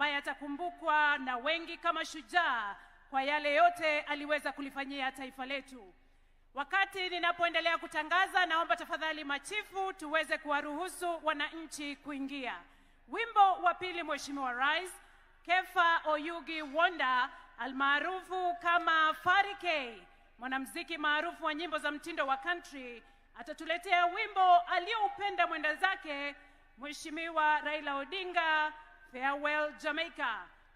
ambaye atakumbukwa na wengi kama shujaa kwa yale yote aliweza kulifanyia taifa letu. Wakati ninapoendelea kutangaza, naomba tafadhali machifu tuweze kuwaruhusu wananchi kuingia. Wimbo wa pili, Mheshimiwa Rais, Kefa Oyugi Wonder almaarufu kama Farike, mwanamuziki maarufu wa nyimbo za mtindo wa country, atatuletea wimbo alioupenda mwenda zake Mheshimiwa Raila Odinga, Farewell Jamaica,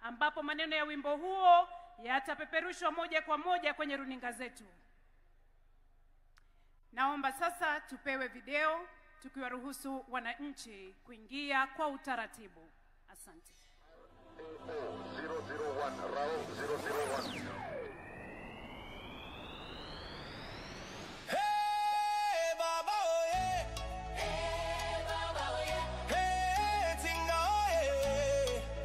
ambapo maneno ya wimbo huo yatapeperushwa moja kwa moja kwenye runinga zetu. Naomba sasa tupewe video tukiwaruhusu wananchi kuingia kwa utaratibu. Asante. 001 Raul 001. Hey baba oye, hey baba oye, hey tinga oye,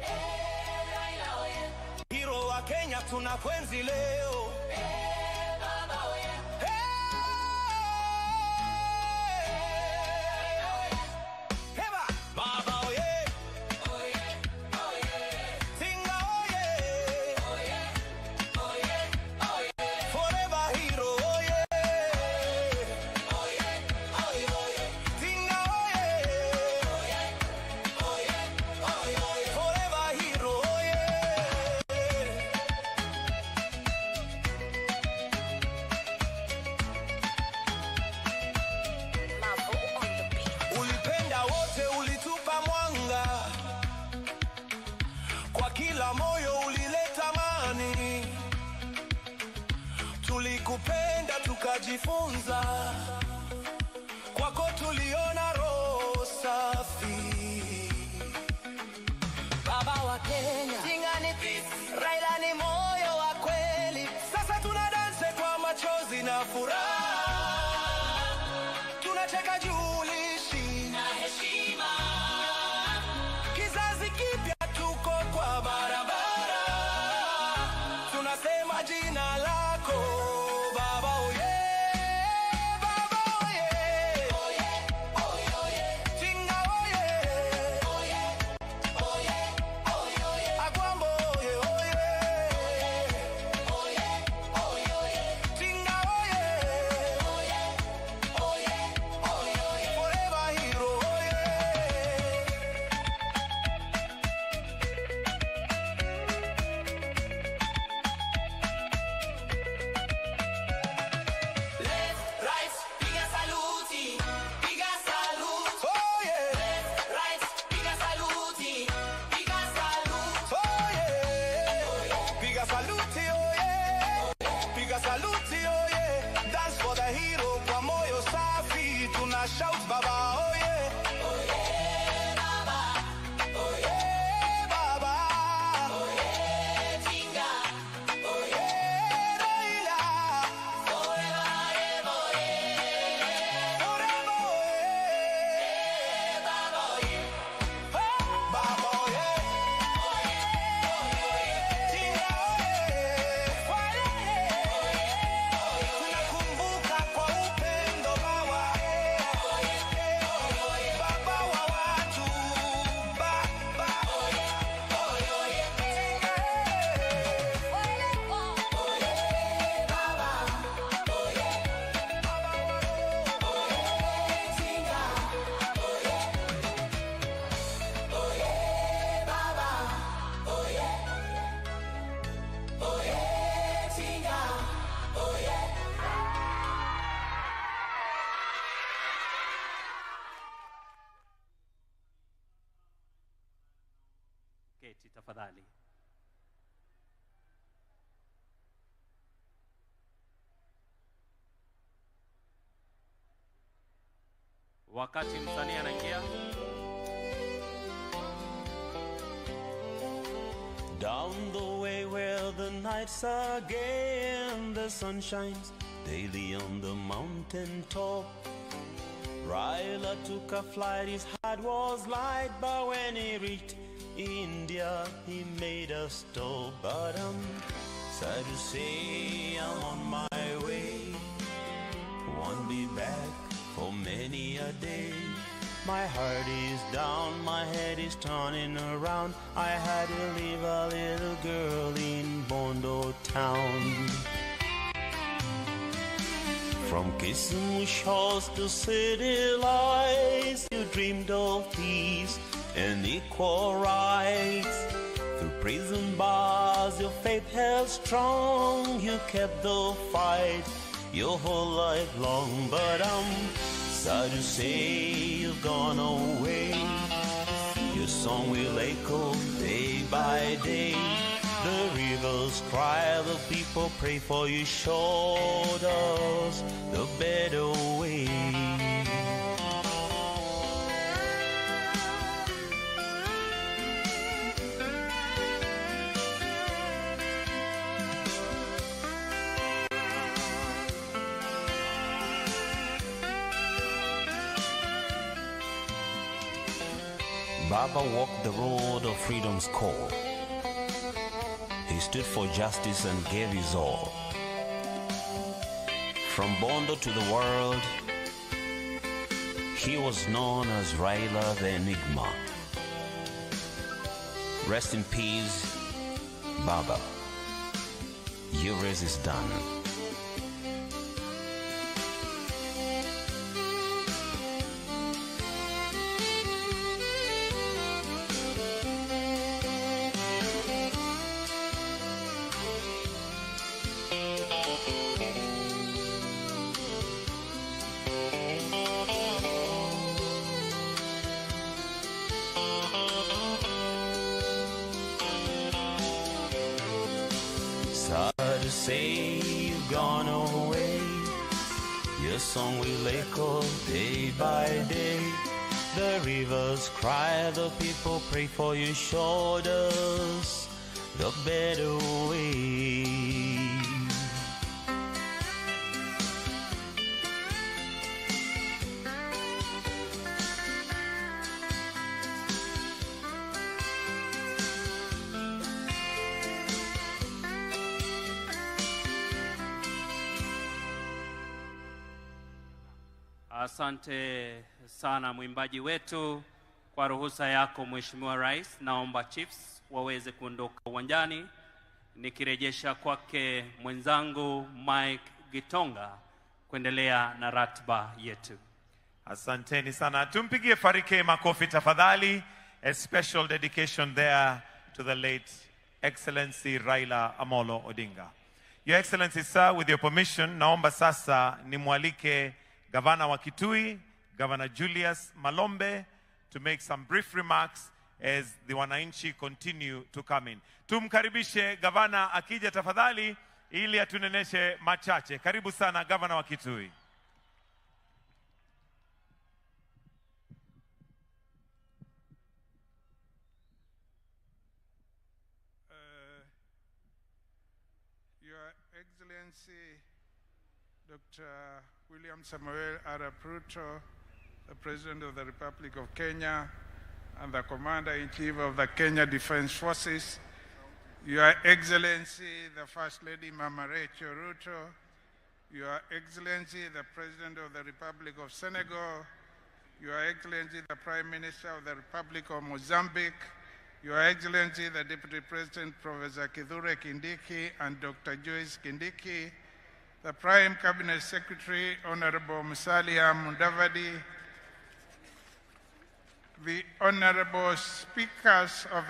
hey Raila oye, hero wa Kenya tunakwenzi leo. Hey baba oye, tulikupenda tukajifunza, kwako tuliona roho safi. Baba wa Kenya, Tinga ni peace, Raila ni moyo wa kweli. Sasa tunadanse kwa machozi na furaha, tunacheka julishi na heshima. Kizazi kipya tuko kwa barabara, tunasema jina lako. Shout baba oh yeah, oh yeah baba, oh yeah baba, oh yeah Tinga, oh yeah Raila, forever forever baba oh yeah, baba oh yeah, Tinga oh yeah, tunakumbuka kwa upendo baba. Keti tafadhali. Wakati msanii anaingia. Down the way where the nights are gay and the sun shines daily on the mountain top, Raila took a flight, his heart was light, but when he reached India, he made a stop. But I'm sad to say I'm on my way, won't be back for many a day. My heart is down, my head is turning around. I had to leave a little girl in Bondo town. From kissing shores to city lights, you dreamed of peace and equal rights. Through prison bars, your faith held strong. You kept the fight your whole life long. But I'm sad to say you've gone away. Your song will echo day by day. The rivers cry, the people pray for you. Showed us the better way. Baba walked the road of freedom's call. He stood for justice and gave his all. From Bondo to the world, he was known as Raila the Enigma. Rest in peace, Baba. Your race is done. To say you've gone away, your song will echo day by day. The rivers cry, the people pray for you. Showed us the better way. Asante sana mwimbaji wetu. Kwa ruhusa yako Mheshimiwa Rais, naomba Chiefs waweze kuondoka uwanjani, nikirejesha kwake mwenzangu Mike Gitonga kuendelea na ratiba yetu. Asanteni sana. Tumpigie Farike makofi tafadhali. A special dedication there to the late Excellency Raila Amolo Odinga. Your Excellency, sir, with your permission, naomba sasa nimwalike Governor wa Kitui, Governor Julius Malombe, to make some brief remarks as the wananchi continue to come in. Tumkaribishe Governor akija tafadhali ili atuneneshe machache. Karibu sana Governor wa Kitui. Your Excellency Dr. William Samuel Arap Ruto, the President of the Republic of Kenya and the Commander-in-Chief of the Kenya Defense Forces, Your Excellency the First Lady Mama Rachel Ruto, Your Excellency the President of the Republic of Senegal, Your Excellency the Prime Minister of the Republic of Mozambique, Your Excellency the Deputy President Professor Kithure Kindiki and Dr. Joyce Kindiki, the Prime Cabinet Secretary, Honorable Musalia Mudavadi, the Honorable Speakers of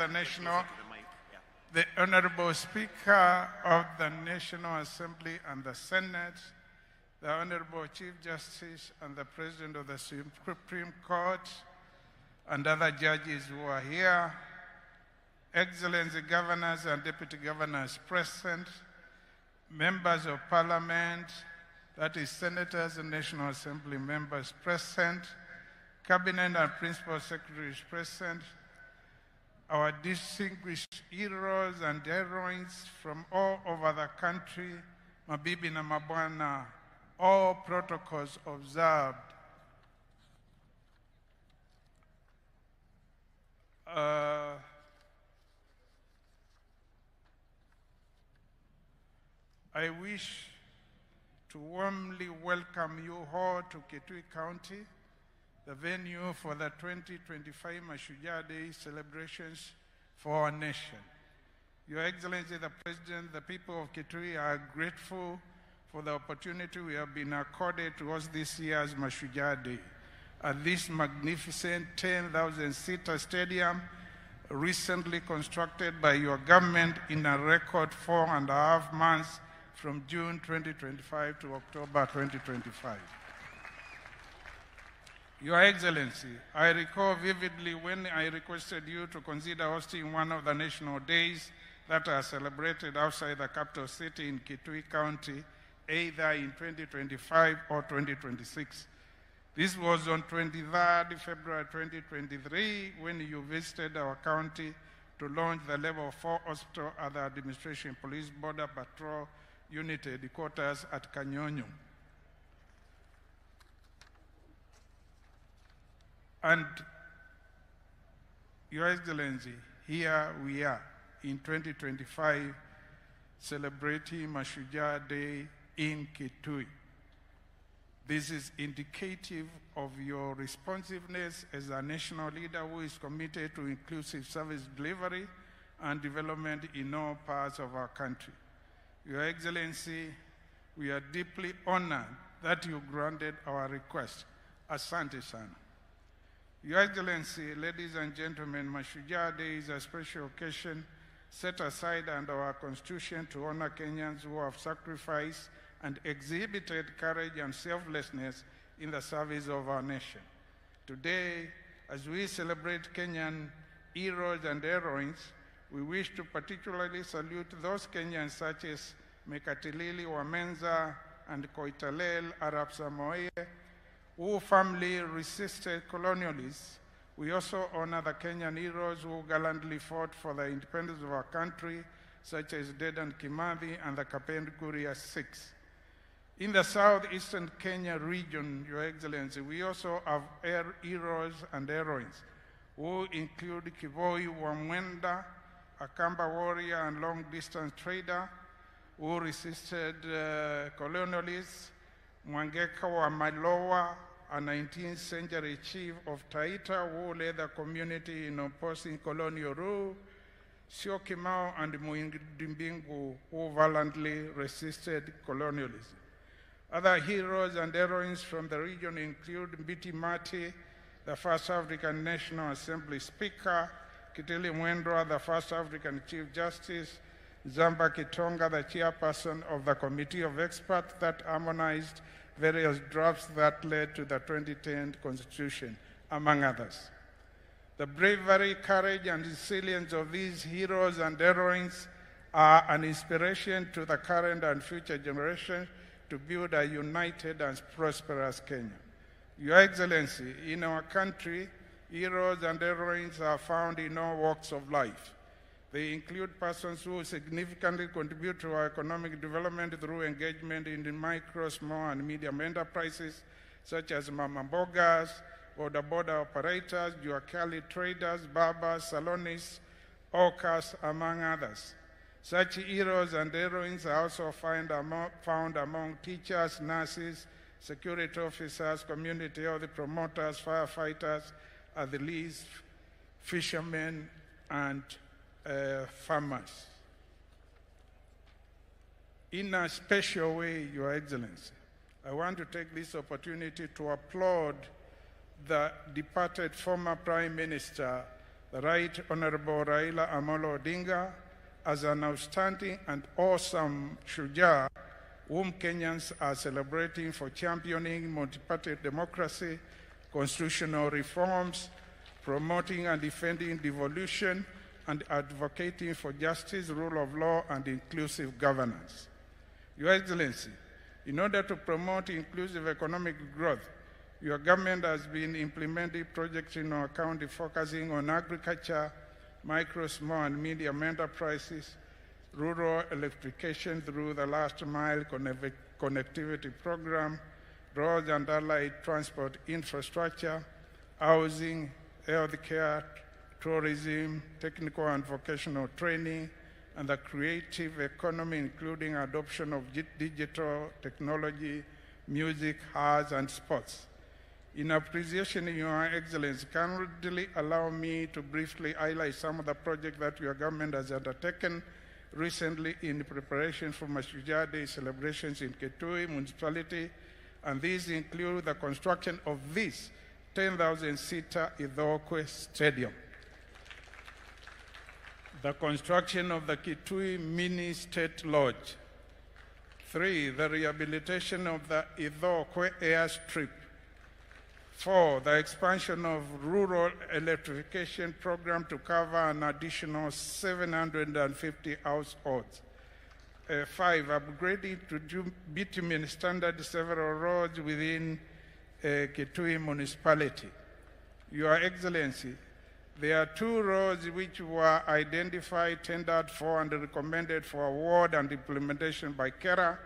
the Honorable Speaker of the National Assembly and the Senate, the Honorable Chief Justice and the President of the Supreme Court, and other judges who are here, Excellency Governors and Deputy Governors present, Members of Parliament, that is Senators and National Assembly members present, Cabinet and Principal Secretaries present, our distinguished heroes and heroines from all over the country, mabibi na mabwana, all protocols observed. I wish to warmly welcome you all to Kitui County the venue for the 2025 Mashujaa Day celebrations for our nation. Your Excellency, the President, the people of Kitui are grateful for the opportunity we have been accorded to host this year's Mashujaa Day at this magnificent 10,000-seater stadium recently constructed by your government in a record 4.5 months from June 2025 to October 2025. Your Excellency, I recall vividly when I requested you to consider hosting one of the national days that are celebrated outside the capital city in Kitui County, either in 2025 or 2026. This was on 23rd February 2023 when you visited our county to launch the Level 4 Hospital at the Administration Police Border Patrol Unit Headquarters at Kanyonyo. And Your Excellency, here we are in 2025 celebrating Mashujaa Day in Kitui. This is indicative of your responsiveness as a national leader who is committed to inclusive service delivery and development in all parts of our country. Your Excellency, we are deeply honored that you granted our request. Asante sana. Your Excellency, ladies and gentlemen, Mashujaa Day is a special occasion set aside under our Constitution to honor Kenyans who have sacrificed and exhibited courage and selflessness in the service of our nation. Today, as we celebrate Kenyan heroes and heroines, we wish to particularly salute those Kenyans such as Mekatilili Wamenza and Koitalel Arap Samoei, who firmly resisted colonialists. We also honor the Kenyan heroes who gallantly fought for the independence of our country, such as Dedan Kimathi and the Kapenguria Six. In the southeastern Kenya region, Your Excellency, we also have heroes and heroines who include Kivoi Wamwenda, a Kamba warrior and long-distance trader who resisted colonialists, Mwangeka wa Malowa, a 19th century chief of Taita who led the community in opposing colonial rule, Siokimau and Muindimbingu who valiantly resisted colonialism. Other heroes and heroines from the region include Mbiti Mati, the first African National Assembly Speaker, Kitili Mwendwa, the first African Chief Justice, Zamba Kitonga, the chairperson of the Committee of Experts that harmonized various drafts that led to the 2010 Constitution, among others. The bravery, courage, and resilience of these heroes and heroines are an inspiration to the current and future generations to build a united and prosperous Kenya. Your Excellency, in our country, heroes and heroines are found in all walks of life. They include persons who significantly contribute to our economic development through engagement in the micro, small, and medium enterprises, such as mama mbogas, border operators, juakali traders, barbers, salonists, hawkers, among others. Such heroes and heroines are also found among teachers, nurses, security officers, community health promoters, firefighters, athletes, fishermen, and farmers. In a special way, Your Excellency, I want to take this opportunity to applaud the departed former Prime Minister, the Right Honorable Raila Amolo Odinga, as an outstanding and awesome Shujaa whom Kenyans are celebrating for championing multi-party democracy, constitutional reforms, promoting and defending devolution, and advocating for justice, rule of law, and inclusive governance. Your Excellency, in order to promote inclusive economic growth, your government has been implementing projects in our county focusing on agriculture, micro, small, and medium enterprises, rural electrification through the last mile connectivity program, roads and allied transport infrastructure, housing, healthcare, tourism, technical and vocational training, and the creative economy, including adoption of digital technology, music, arts, and sports. In appreciation, Your Excellency, kindly allow me to briefly highlight some of the projects that your government has undertaken recently in preparation for Mashujaa Day celebrations in Kitui municipality, and these include the construction of this 10,000-seater Ithookwe Stadium, the construction of the Kitui Mini State Lodge, 3, the rehabilitation of the Ithookwe airstrip, 4, the expansion of rural electrification program to cover an additional 750 households. 5, upgrading to bitumen standard several roads within Kitui municipality. Your Excellency, there are 2 roads which were identified, tendered for, and recommended for award and implementation by KERA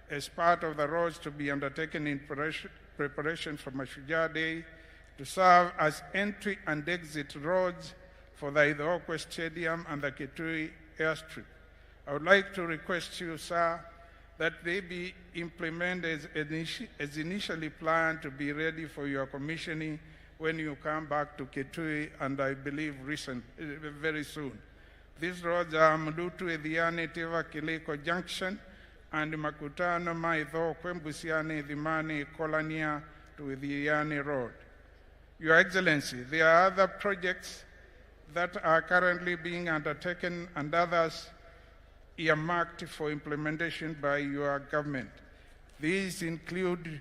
as part of the roads to be undertaken in preparation for Mashujaa Day to serve as entry and exit roads for the Ithookwe Stadium and the Kitui airstrip. I would like to request you, sir, that they be implemented as initially planned to be ready for your commissioning when you come back to Kitui, and I believe very soon. These roads are Mdutu, Edhiani, Tiva, Kiliko Junction, and Makutano, Ithookwe, Mbusiani, Dhimani, Kolania to Edhiani Road. Your Excellency, there are other projects that are currently being undertaken and others earmarked for implementation by your government. These include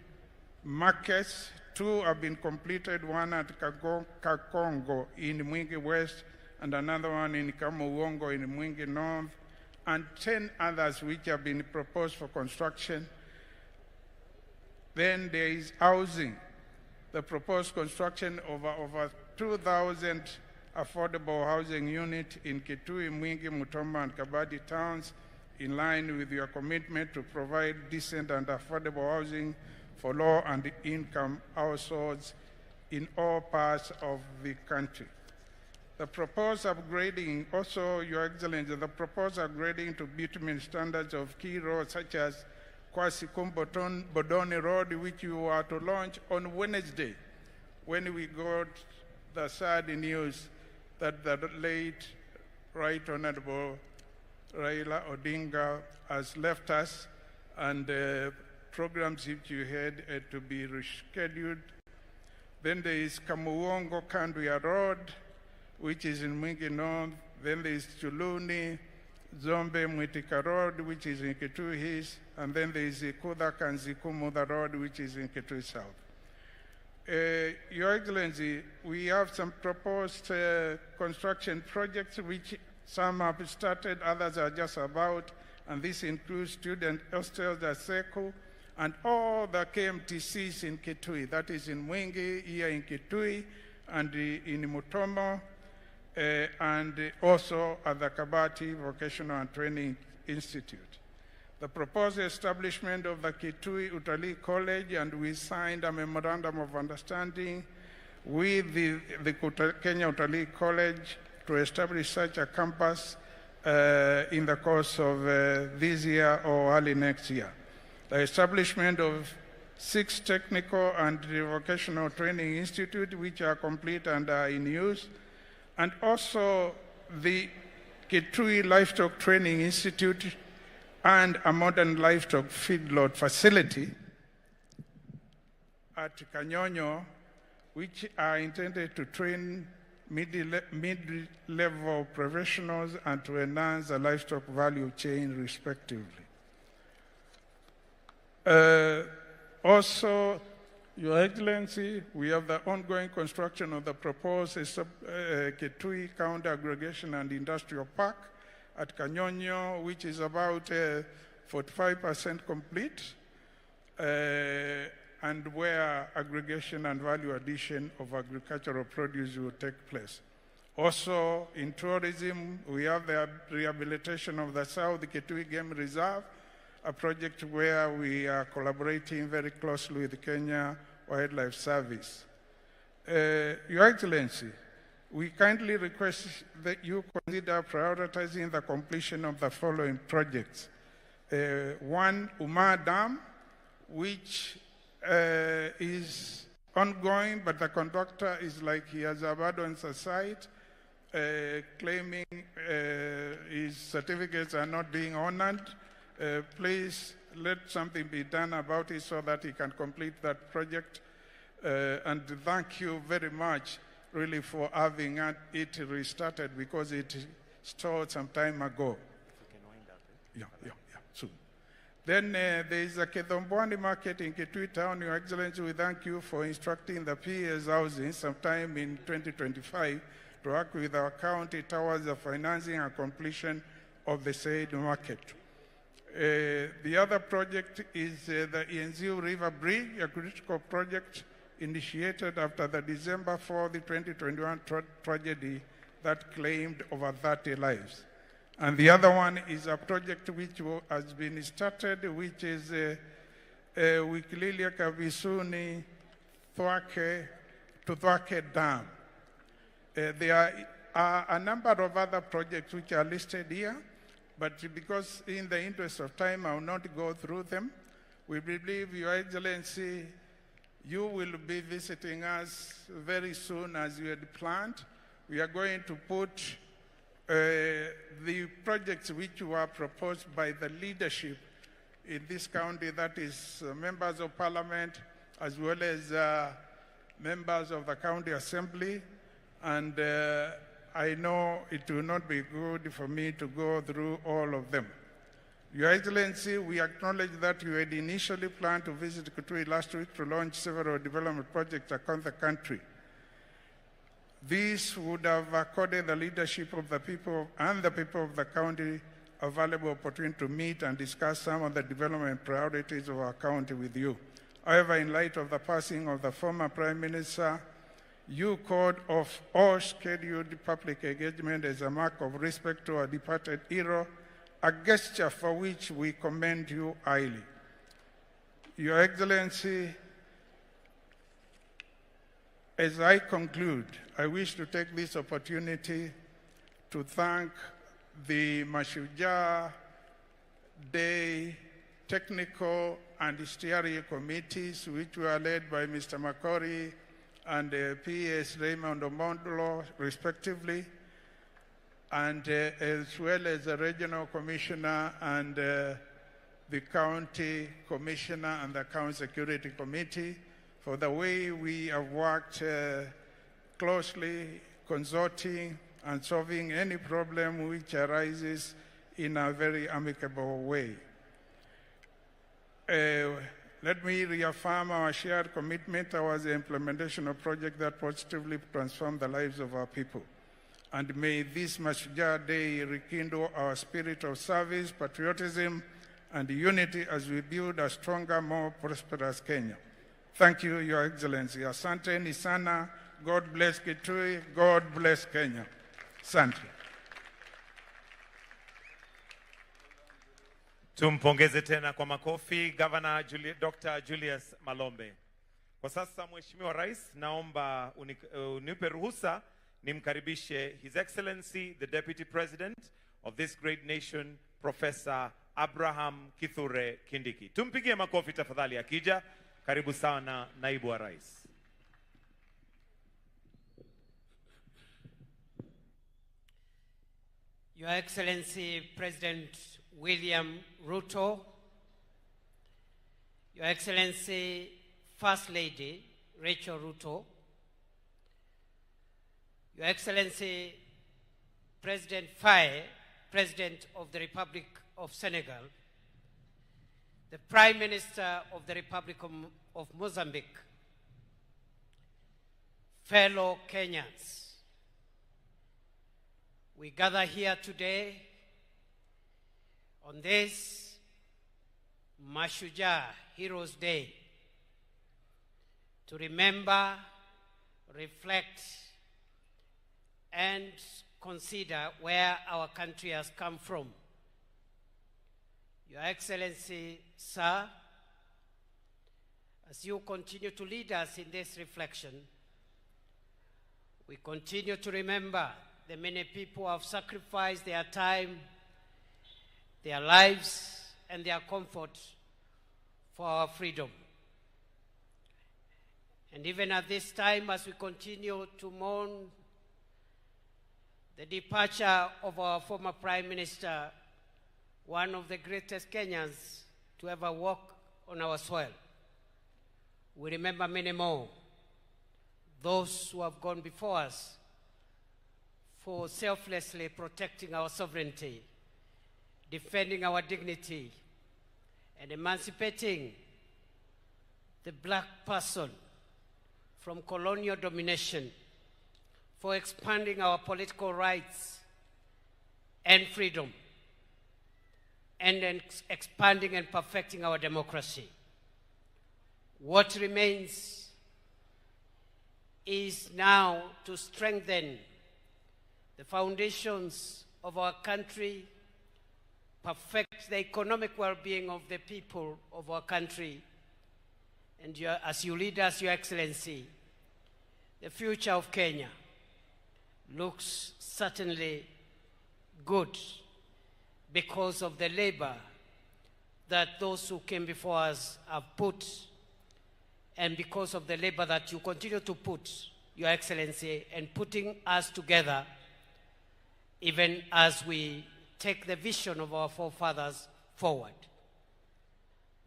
markets. 2 have been completed, one at Kakongo in Mwingi West and another one in Kamuwongo in Mwingi North, and 10 others which have been proposed for construction. Then there is housing. The proposed construction of over 2,000 affordable housing units in Kitui, Mwingi, Mutombo, and Kabadi towns, in line with your commitment to provide decent and affordable housing for low and income households in all parts of the country. The proposed upgrading, also, Your Excellency, the proposed upgrading to bitumen standards of key roads such as Kwasikum Bodoni Road, which you are to launch on Wednesday, when we got the sad news that the late Right Honorable Raila Odinga has left us, and programs which you had to be rescheduled. Then there is Kamuwongo Kanduya Road, which is in Mwingi North. Then there is Chuluni, Zombe Mwitika Road, which is in Kitui East. And then there is Kuda Kanzikumuda Road, which is in Kitui South. Your Excellency, we have some proposed construction projects, which some have started, others are just about, and this includes student hostels at Seku and all the KMTCs in Kitui, that is in Mwingi, here in Kitui, and in Mutombo, and also at the Kabati Vocational and Training Institute. The proposed establishment of the Kitui Utalii College, and we signed a memorandum of understanding with the Kenya Utalii College to establish such a campus in the course of this year or early next year. The establishment of 6 technical and vocational training institutes, which are complete and are in use, and also the Kitui Livestock Training Institute and a modern livestock feedlot facility at Kanyonyo, which are intended to train mid-level professionals and to enhance the livestock value chain, respectively. Also, Your Excellency, we have the ongoing construction of the proposed Kitui County Aggregation and Industrial Park at Kanyonyo, which is about 45% complete, and where aggregation and value addition of agricultural produce will take place. Also, in tourism, we have the rehabilitation of the South Kitui Game Reserve, a project where we are collaborating very closely with Kenya Wildlife Service. Your Excellency, we kindly request that you consider prioritizing the completion of the following projects. 1, Umar Dam, which is ongoing, but the conductor is like he has abandoned the site, claiming his certificates are not being honored. Please let something be done about it so that he can complete that project. And thank you very much, really, for having it restarted, because it stalled some time ago. Yeah, soon. Then there is a Kethombwani market in Kitui town. Your Excellency, we thank you for instructing the PS housing sometime in 2025 to work with our county towards the financing and completion of the said market. The other project is the Ienziu River Bridge, a critical project initiated after the December 4, 2021 tragedy that claimed over 30 lives. And the other one is a project which has been started, which is Wikililia Kabisuni Ithookwe to Ithookwe Dam. There are a number of other projects which are listed here, but because in the interest of time, I will not go through them. We believe, Your Excellency, you will be visiting us very soon as you had planned. We are going to put the projects which were proposed by the leadership in this county, that is members of parliament, as well as members of the county assembly. And I know it will not be good for me to go through all of them. Your Excellency, we acknowledge that you had initially planned to visit Kitui last week to launch several development projects across the country. This would have accorded the leadership of the people and the people of the county a valuable opportunity to meet and discuss some of the development priorities of our county with you. However, in light of the passing of the former Prime Minister, you called off all scheduled public engagement as a mark of respect to our departed hero, a gesture for which we commend you highly. Your Excellency, as I conclude, I wish to take this opportunity to thank the Mashujaa Day technical and steering committees, which were led by Mr. Makori and PS Raymond Omondolo, respectively, and as well as the regional commissioner and the county commissioner and the county security committee, for the way we have worked closely, consulting and solving any problem which arises in a very amicable way. Let me reaffirm our shared commitment towards the implementation of projects that positively transform the lives of our people. And may this Mashujaa Day rekindle our spirit of service, patriotism, and unity as we build a stronger, more prosperous Kenya. Thank you, Your Excellency. Asante ni sana. God bless Kitui. God bless Kenya. Asante. Tumpongeze tena kwa makofi Governor Dr. Julius Malombe. Kwa sasa Mheshimiwa Rais, naomba unipe ruhusa nimkaribishe His Excellency the Deputy President of this great nation, Professor Abraham Kithure Kindiki. Tumpigie makofi tafadhali akija. Karibu sana Naibu wa Rais. Your Excellency President William Ruto, Your Excellency First Lady Rachel Ruto, Your Excellency President Faye, President of the Republic of Senegal, the Prime Minister of the Republic of Mozambique, fellow Kenyans, we gather here today on this Mashujaa Heroes Day to remember, reflect, and consider where our country has come from. Your Excellency, sir, as you continue to lead us in this reflection, we continue to remember the many people who have sacrificed their time, their lives, and their comfort for our freedom. And even at this time, as we continue to mourn the departure of our former Prime Minister, one of the greatest Kenyans to ever walk on our soil, we remember many more, those who have gone before us for selflessly protecting our sovereignty, defending our dignity, and emancipating the black person from colonial domination, for expanding our political rights and freedom, and then expanding and perfecting our democracy. What remains is now to strengthen the foundations of our country, perfect the economic well-being of the people of our country, and as you lead us, Your Excellency, the future of Kenya looks certainly good because of the labor that those who came before us have put, and because of the labor that you continue to put, Your Excellency, and putting us together, even as we take the vision of our forefathers forward.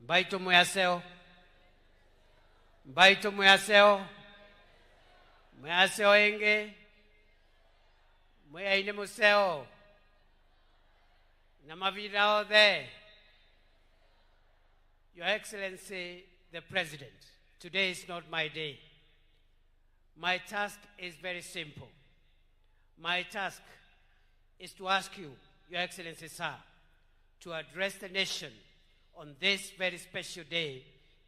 Mbaito muyaseo, mbaito muyaseo, muyaseo enge, muyaine museo, na mavidao there. Your Excellency, the President, today is not my day. My task is very simple. My task is to ask you, Your Excellency, sir, to address the nation on this very special day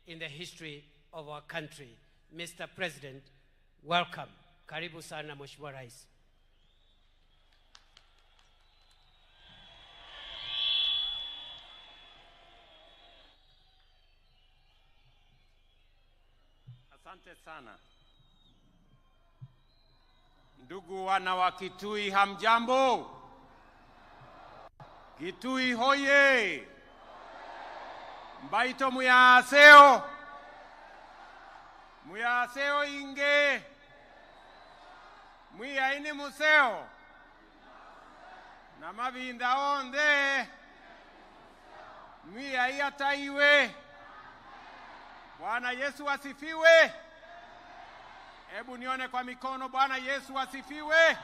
in the history of our country. Mr. President, welcome. Karibu sana, Mheshimiwa Rais. Asante sana. Ndugu wana wa Kitui, hamjambo? Kitui hoye! Mbaito muyaseo! Muyaseo inge! Muyaini museo! Na mavinda onde! Muyai taiwe! Bwana Yesu asifiwe! Hebu nione kwa mikono. Bwana Yesu asifiwe!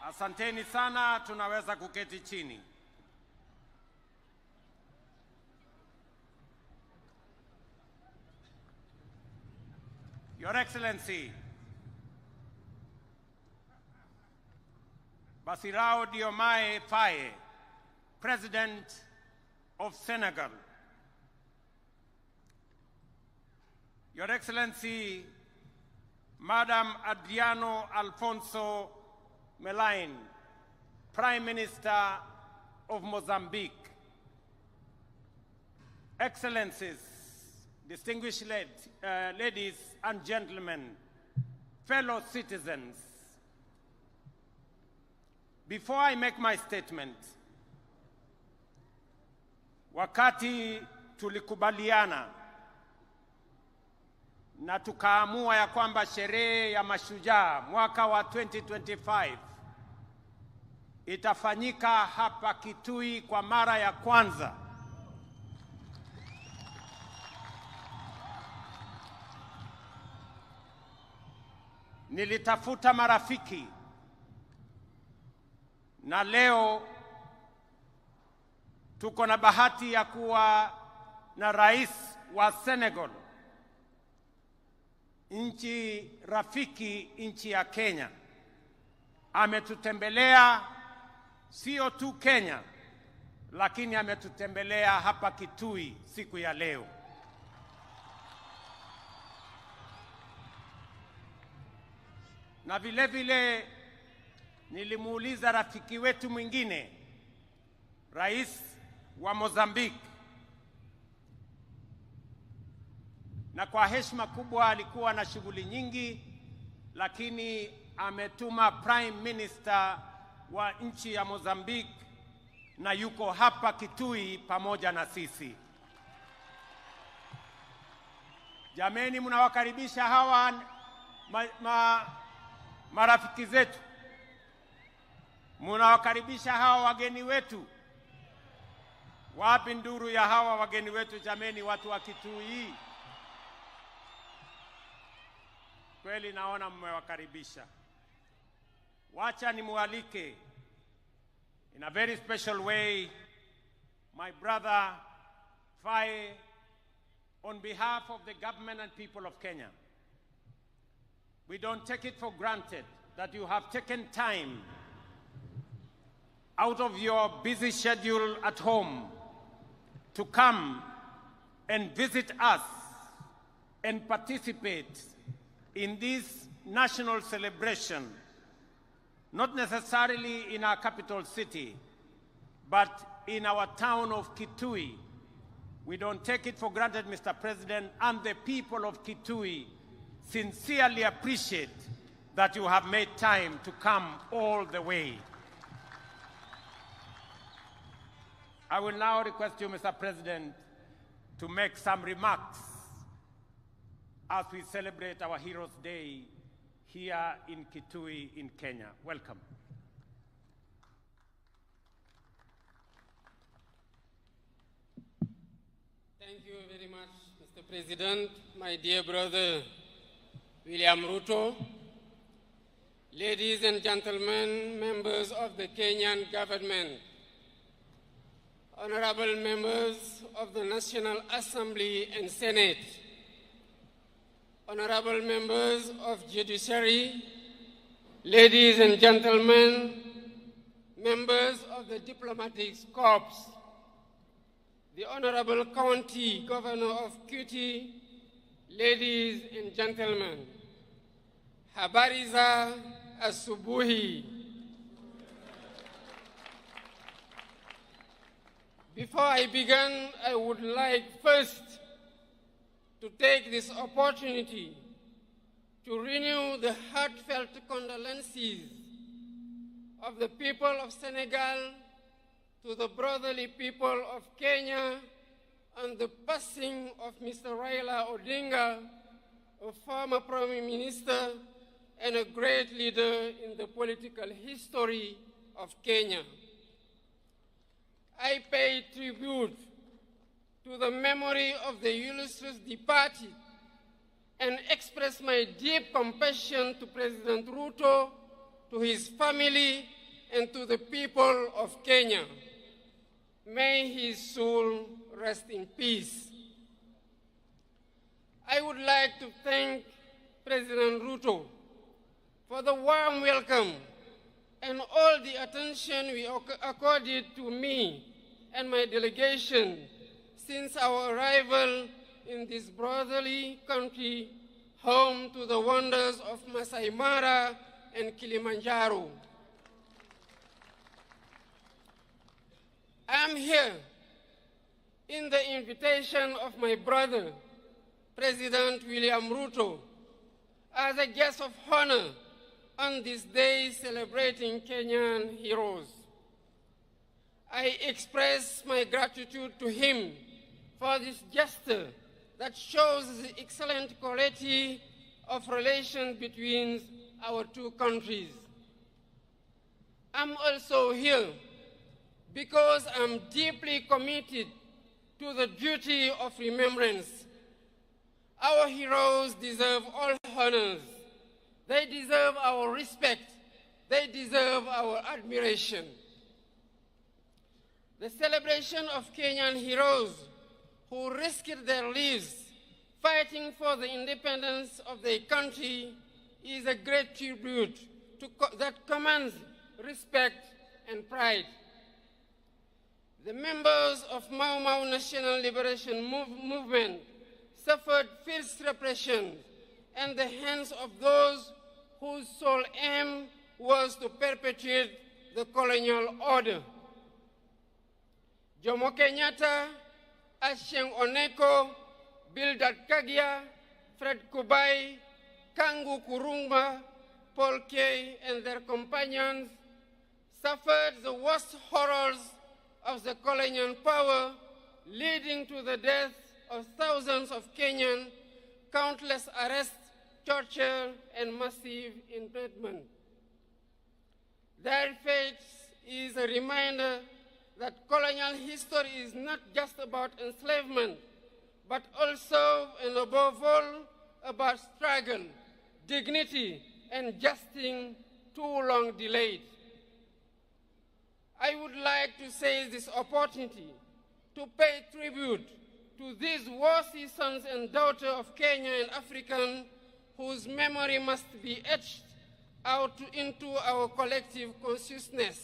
Asanteni sana, tunaweza kuketi chini. Your Excellency, Bassirou Diomaye Faye, President of Senegal. Your Excellency, Madam Adriano Alfonso Melain, Prime Minister of Mozambique. Excellencies, distinguished ladies and gentlemen, fellow citizens, before I make my statement, wakati tulikubaliana na tukaamua ya kwamba sherehe ya Mashujaa mwaka wa 2025 itafanyika hapa Kitui kwa mara ya kwanza. Nilitafuta marafiki na leo tuko na bahati ya kuwa na rais wa Senegal, nchi rafiki, nchi ya Kenya. Ametutembelea sio tu Kenya, lakini ametutembelea hapa Kitui siku ya leo. Na vile vile nilimuuliza rafiki wetu mwingine, rais wa Mozambique, na kwa heshima kubwa alikuwa na shughuli nyingi, lakini ametuma Prime Minister wa nchi ya Mozambique na yuko hapa Kitui pamoja na sisi. Jameni, mnawakaribisha hawa marafiki zetu. Mnawakaribisha hawa wageni wetu. Wapi nduru ya hawa wageni wetu jameni, watu wa Kitui? Kweli naona mmewakaribisha. Wacha nimualike in a very special way my brother Faye on behalf of the government and people of Kenya. We don't take it for granted that you have taken time out of your busy schedule at home to come and visit us and participate in this national celebration, not necessarily in our capital city, but in our town of Kitui. We don't take it for granted, Mr. President, and the people of Kitui sincerely appreciate that you have made time to come all the way. I will now request you, Mr. President, to make some remarks as we celebrate our Heroes' Day here in Kitui in Kenya. Welcome. Thank you very much, Mr. President, my dear brother William Ruto, ladies and gentlemen, members of the Kenyan government, honorable members of the National Assembly and Senate, honorable members of Judiciary, ladies and gentlemen, members of the Diplomatic Corps, the Honorable County Governor of Kitui, ladies and gentlemen, habari za asubuhi. Before I begin, I would like first to take this opportunity to renew the heartfelt condolences of the people of Senegal to the brotherly people of Kenya on the passing of Mr. Raila Odinga, a former Prime Minister and a great leader in the political history of Kenya. I pay tribute to the memory of the illustrious departed and express my deep compassion to President Ruto, to his family, and to the people of Kenya. May his soul rest in peace. I would like to thank President Ruto for the warm welcome and all the attention we accorded to me and my delegation since our arrival in this brotherly country, home to the wonders of Masai Mara and Kilimanjaro. I am here in the invitation of my brother, President William Ruto, as a guest of honor on this day celebrating Kenyan heroes. I express my gratitude to him for this gesture that shows the excellent quality of relations between our two countries. I'm also here because I'm deeply committed to the duty of remembrance. Our heroes deserve all honors. They deserve our respect. They deserve our admiration. The celebration of Kenyan heroes who risked their lives fighting for the independence of their country is a great tribute that commands respect and pride. The members of Mau Mau National Liberation Movement suffered fierce repression at the hands of those whose sole aim was to perpetuate the colonial order. Jomo Kenyatta, Achieng Oneko, Bildad Kagia, Fred Kubai, Kangu Kurumba, Paul Kay, and their companions suffered the worst horrors of the colonial power, leading to the death of thousands of Kenyans, countless arrests, torture, and massive imprisonment. Their fate is a reminder that colonial history is not just about enslavement, but also and above all about struggle, dignity, and justice too long delayed. I would like to seize this opportunity to pay tribute to these worthy sons and daughters of Kenya and African whose memory must be etched out into our collective consciousness.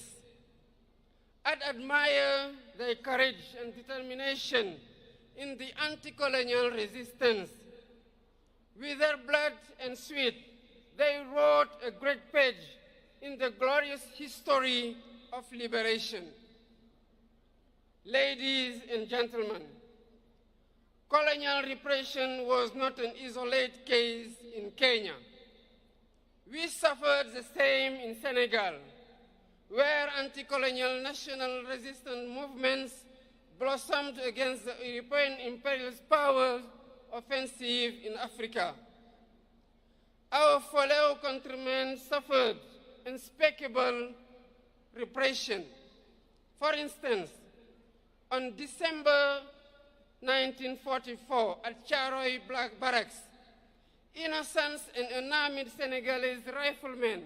I admire their courage and determination in the anti-colonial resistance. With their blood and sweat, they wrote a great page in the glorious history of liberation. Ladies and gentlemen, colonial repression was not an isolated case in Kenya. We suffered the same in Senegal, where anti-colonial national resistance movements blossomed against the European imperialist powers offensive in Africa. Our fellow countrymen suffered unspeakable repression. For instance, on December 1944 at Charoy Black Barracks, innocent and unarmed Senegalese riflemen,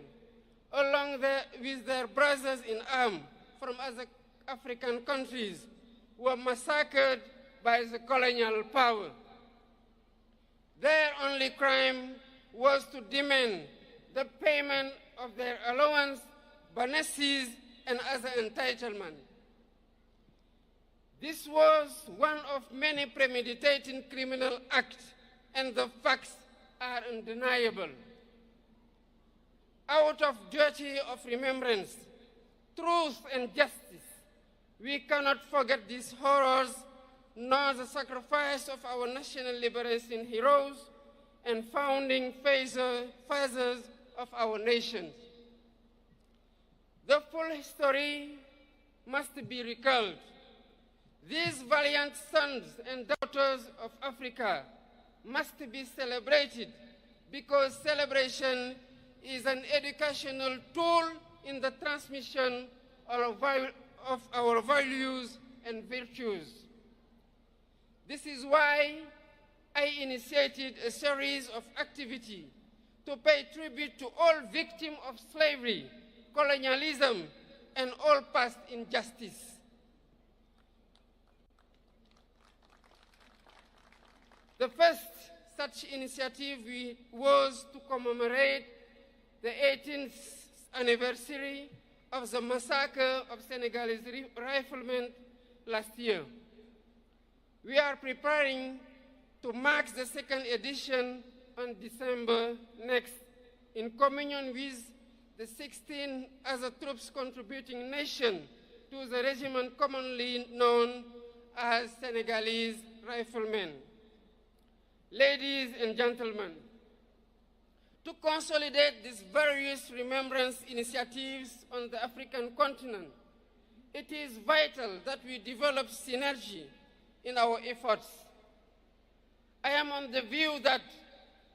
along with their brothers in arms from other African countries, were massacred by the colonial power. Their only crime was to demand the payment of their allowance, bonuses, and other entitlements. This was one of many premeditated criminal acts, and the facts are undeniable. Out of duty of remembrance, truth, and justice, we cannot forget these horrors, nor the sacrifice of our national liberation heroes and founding fathers of our nation. The full history must be recalled. These valiant sons and daughters of Africa must be celebrated because celebration is an educational tool in the transmission of our values and virtues. This is why I initiated a series of activities to pay tribute to all victims of slavery, colonialism, and all past injustice. The first such initiative was to commemorate the 18th anniversary of the massacre of Senegalese riflemen last year. We are preparing to mark the second edition on December next, in communion with the 16 other troops contributing nations to the regiment commonly known as Senegalese riflemen. Ladies and gentlemen, to consolidate these various remembrance initiatives on the African continent, it is vital that we develop synergy in our efforts. I am on the view that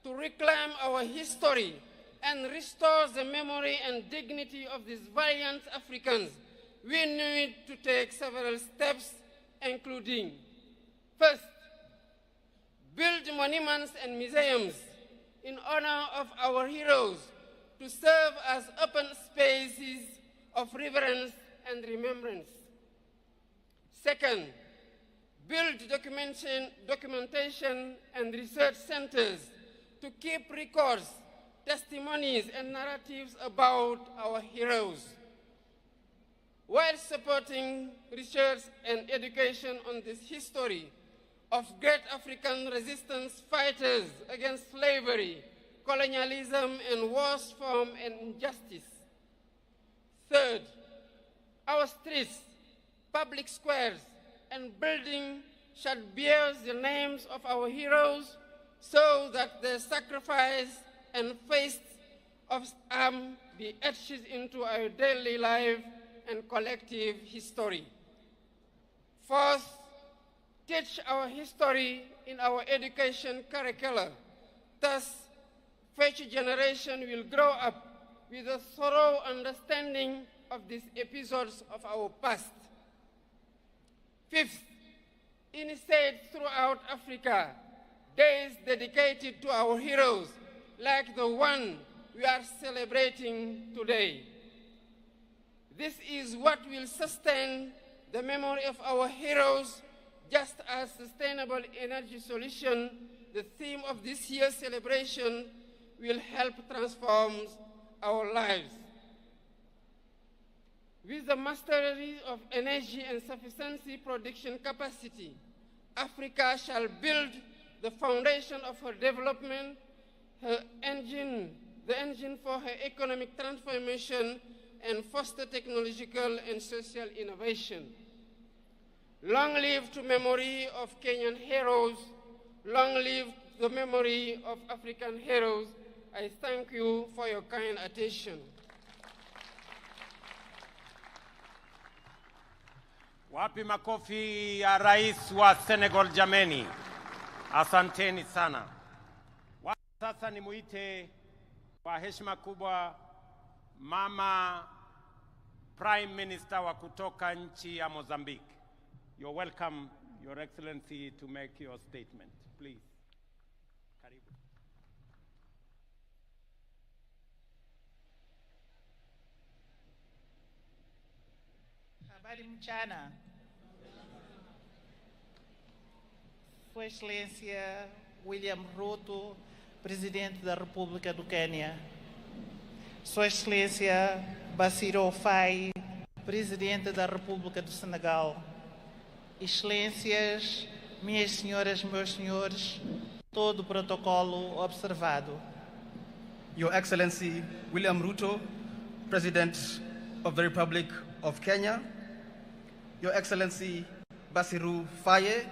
to reclaim our history and restore the memory and dignity of these valiant Africans, we need to take several steps, including, first, build monuments and museums in honor of our heroes to serve as open spaces of reverence and remembrance. Second, build documentation and research centers to keep records, testimonies, and narratives about our heroes, while supporting research and education on this history of great African resistance fighters against slavery, colonialism, and worse form and injustice. Third, our streets, public squares, and buildings should bear the names of our heroes so that their sacrifice and faith of arms be etched into our daily life and collective history. Fourth, teach our history in our education curricula Thus, future generation will grow up with a thorough understanding of these episodes of our past. Fifth, instead throughout Africa, days dedicated to our heroes, like the one we are celebrating today. This is what will sustain the memory of our heroes, just as sustainable energy solution, the theme of this year's celebration, will help transform our lives. With the mastery of energy and sufficiency production capacity, Africa shall build the foundation of her development, the engine for her economic transformation, and foster technological and social innovation. Long live to memory of Kenyan heroes. Long live the memory of African heroes. I thank you for your kind attention. Wapi makofi ya Rais wa Senegal jameni. Asanteni sana. Sasa nimuite kwa heshima kubwa Mama Prime Minister wa kutoka nchi ya Mozambique. You're welcome, Your Excellency, to make your statement. Please. Karibu. Habari mchana. Sua Excelência William Ruto, Presidente da República do Quênia. Sua Excelência Bassirou Faye, Presidente da República do Senegal. Excelências, minhas senhoras, meus senhores, todo o protocolo observado. Your Excellency William Ruto, President of the Republic of Kenya. Your Excellency Bassirou Faye,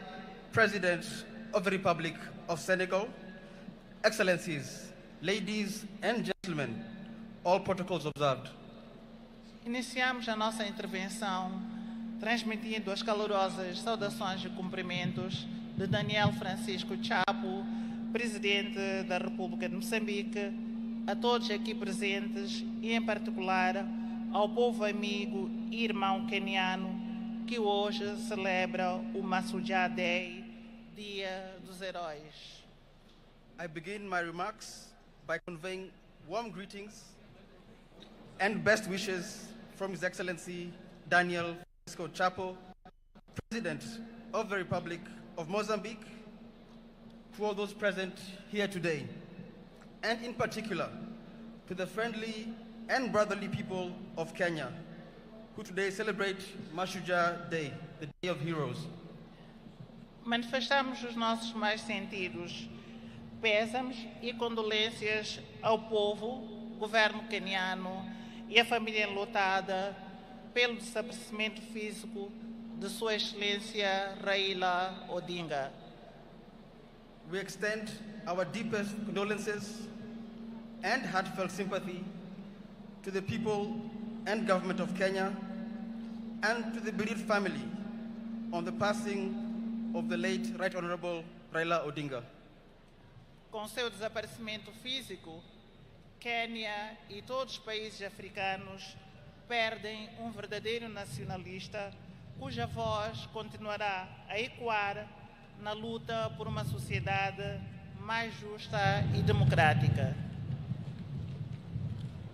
President of the Republic of Senegal. Excellencies, ladies and gentlemen, all protocols observed. Iniciamos a nossa intervenção transmitindo as calorosas saudações e cumprimentos de Daniel Francisco Chapo, Presidente da República de Moçambique, a todos aqui presentes e, em particular, ao povo amigo e irmão queniano que hoje celebra o Mashujaa Day, Dia dos Heróis. I begin my remarks by conveying warm greetings and best wishes from His Excellency Daniel Francisco Chapo, President of the Republic of Mozambique, to all those present here today, and in particular to the friendly and brotherly people of Kenya, who today celebrate Mashujaa Day, the Day of Heroes. Manifestamos os nossos mais sentidos pésamos e condolências ao povo, governo queniano e a família enlutada pelo desaparecimento físico de Sua Excelência Raila Odinga. We extend our deepest condolences and heartfelt sympathy to the people and government of Kenya and to the bereaved family on the passing of the late Right Honorable Raila Odinga. Com seu desaparecimento físico, Quênia e todos os países africanos perdem um verdadeiro nacionalista cuja voz continuará a ecoar na luta por uma sociedade mais justa e democrática.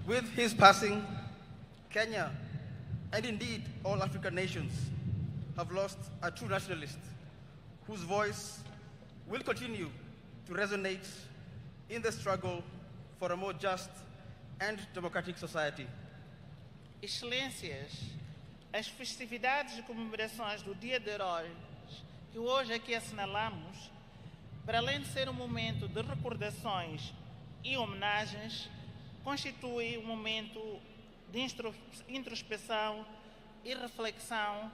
With his passing, Kenya, and indeed all African nations, have lost a true nationalist whose voice will continue to resonate in the struggle for a more just and democratic society. Excelências, as festividades e comemorações do Dia de Heróis que hoje aqui assinalamos, para além de ser um momento de recordações e homenagens, constitui um momento de introspeção e reflexão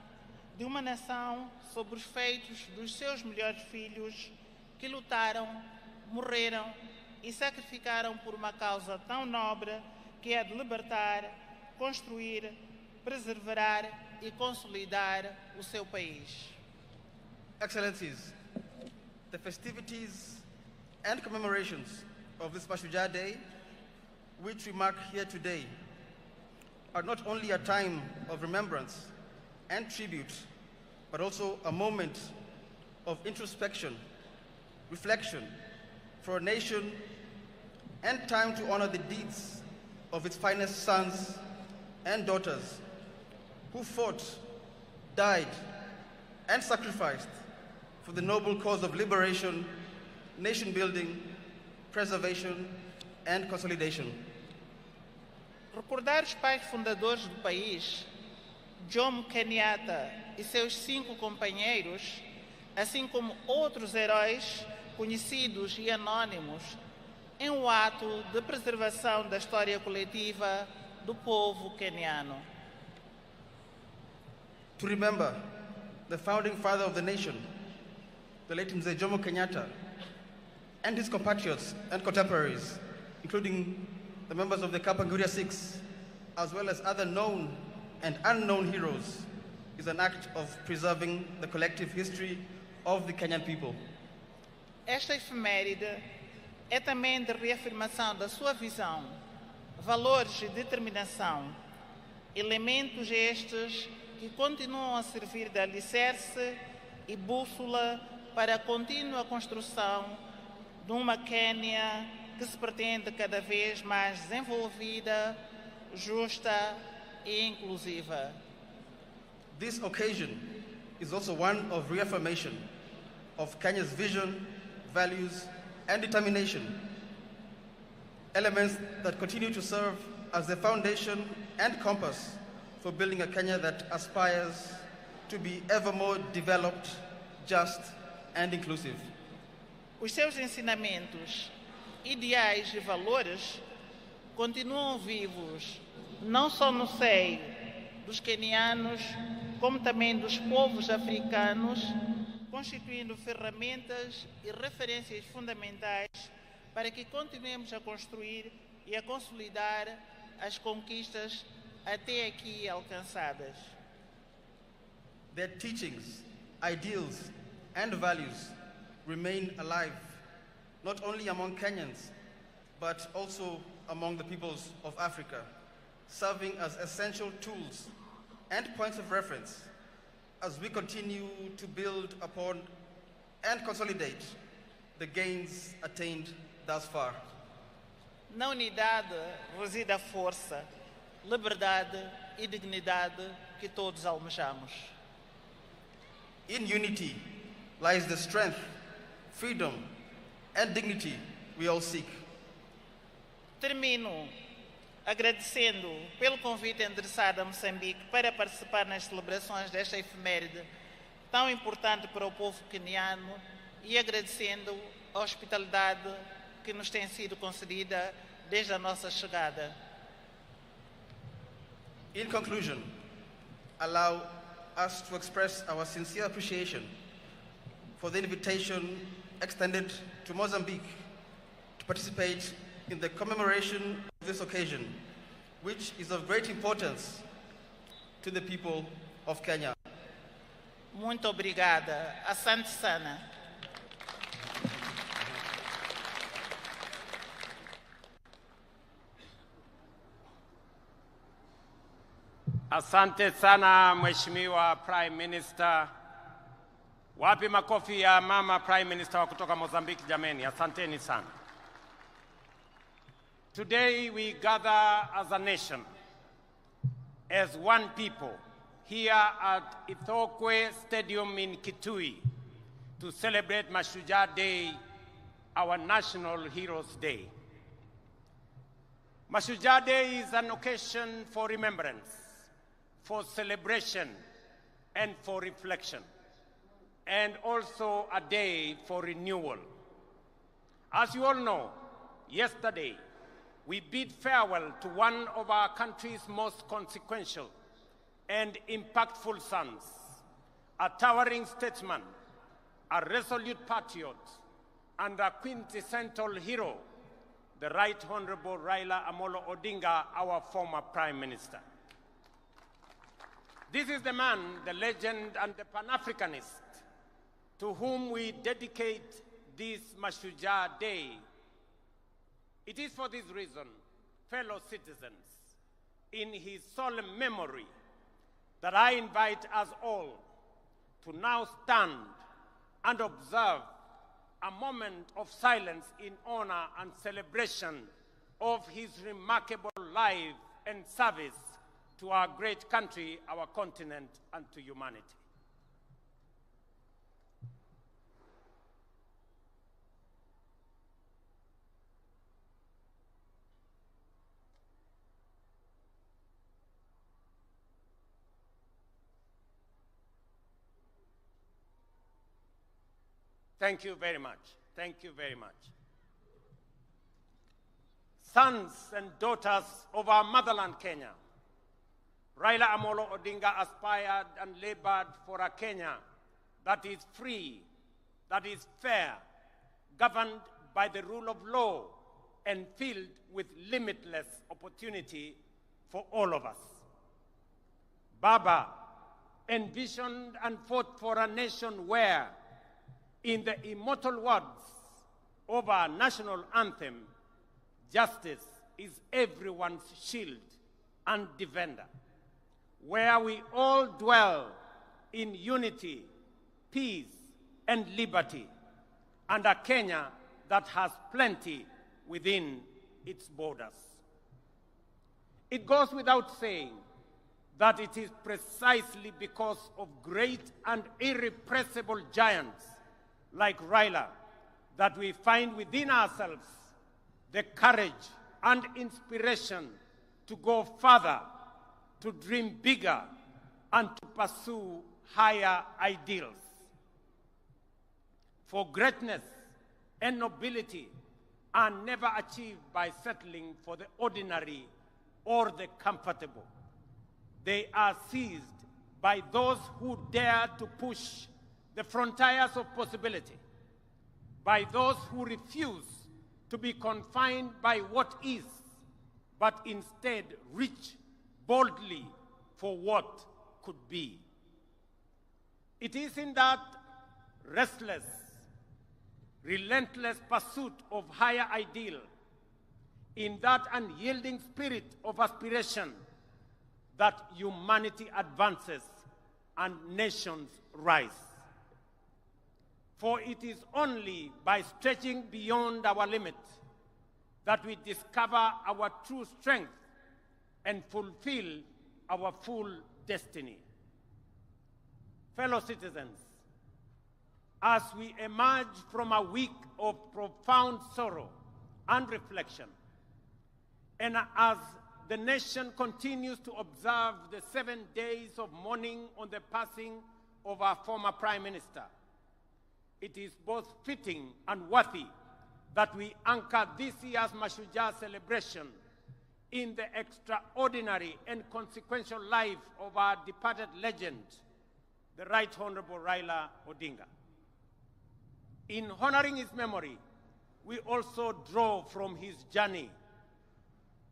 de uma nação sobre os feitos dos seus melhores filhos que lutaram, morreram e sacrificaram por uma causa tão nobre que é de libertar, construir, preservar e consolidar o seu país. Excellencies, the festivities and commemorations of this Mashujaa Day, which we mark here today, are not only a time of remembrance and tribute, but also a moment of introspection, reflection for a nation, and time to honor the deeds of its finest sons and daughters who fought, died, and sacrificed for the noble cause of liberation, nation building, preservation, and consolidation. Recordar os pais fundadores do país, Jomo Kenyatta e seus 5 companheiros, assim como outros heróis conhecidos e anônimos, em um ato de preservação da história coletiva do povo queniano. To remember the founding father of the nation, the late Mzee Jomo Kenyatta, and his compatriots and contemporaries, including the members of the Kapanguria Six, as well as other known and unknown heroes, is an act of preserving the collective history of the Kenyan people. Esta efeméride é também de reafirmação da sua visão, valores e determinação, elementos estes que continuam a servir de alicerce e bússola para a contínua construção de uma Quênia que se pretende cada vez mais desenvolvida, justa e inclusiva. This occasion is also one of reaffirmation of Kenya's vision, values, and determination, elements that continue to serve as the foundation and compass for building a Kenya that aspires to be ever more developed, just, and inclusive. Os seus ensinamentos, ideais e valores continuam vivos, não só no seio dos quenianos, como também dos povos africanos, constituindo ferramentas e referências fundamentais para que continuemos a construir e a consolidar as conquistas até aqui alcançadas. Their teachings, ideals, and values remain alive, not only among Kenyans, but also among the peoples of Africa, serving as essential tools and points of reference as we continue to build upon and consolidate the gains attained thus far. Na unidade reside a força, liberdade e dignidade que todos almejamos. In unity lies the strength, freedom, and dignity we all seek. Termino agradecendo pelo convite endereçado a Moçambique para participar nas celebrações desta efeméride tão importante para o povo queniano e agradecendo a hospitalidade que nos tem sido concedida desde a nossa chegada. In conclusion, allow us to express our sincere appreciation for the invitation extended to Mozambique to participate in the commemoration of this occasion, which is of great importance to the people of Kenya. Muito obrigada. Asante sana. Asante sana Mheshimiwa Prime Minister. Wapi makofi ya mama Prime Minister wa kutoka Mozambique jameni. Asanteni sana. Today we gather as a nation, as one people, here at Ithookwe Stadium in Kitui to celebrate Mashujaa Day, our National Heroes Day. Mashujaa Day is an occasion for remembrance, for celebration, and for reflection, and also a day for renewal. As you all know, yesterday, we bid farewell to one of our country's most consequential and impactful sons, a towering statesman, a resolute patriot, and a quintessential hero, the Right Honorable Raila Amolo Odinga, our former Prime Minister. This is the man, the legend, and the Pan-Africanist to whom we dedicate this Mashujaa Day It is for this reason, fellow citizens, in his solemn memory, that I invite us all to now stand and observe a moment of silence in honor and celebration of his remarkable life and service to our great country, our continent, and to humanity. Thank you very much. Thank you very much. Sons and daughters of our motherland, Kenya, Raila Amolo Odinga aspired and labored for a Kenya that is free, that is fair, governed by the rule of law, and filled with limitless opportunity for all of us. Baba envisioned and fought for a nation where, in the immortal words of our national anthem, justice is everyone's shield and defender, where we all dwell in unity, peace, and liberty, and a Kenya that has plenty within its borders. It goes without saying that it is precisely because of great and irrepressible giants like Raila that we find within ourselves the courage and inspiration to go further, to dream bigger, and to pursue higher ideals. For greatness and nobility are never achieved by settling for the ordinary or the comfortable. They are seized by those who dare to push the frontiers of possibility, by those who refuse to be confined by what is, but instead reach boldly for what could be. It is in that restless, relentless pursuit of higher ideal, in that unyielding spirit of aspiration, that humanity advances and nations rise. For it is only by stretching beyond our limits that we discover our true strength and fulfill our full destiny. Fellow citizens, as we emerge from a week of profound sorrow and reflection, and as the nation continues to observe the 7 days of mourning on the passing of our former Prime Minister, it is both fitting and worthy that we anchor this year's Mashujaa celebration in the extraordinary and consequential life of our departed legend, the Right Honorable Raila Odinga. In honoring his memory, we also draw from his journey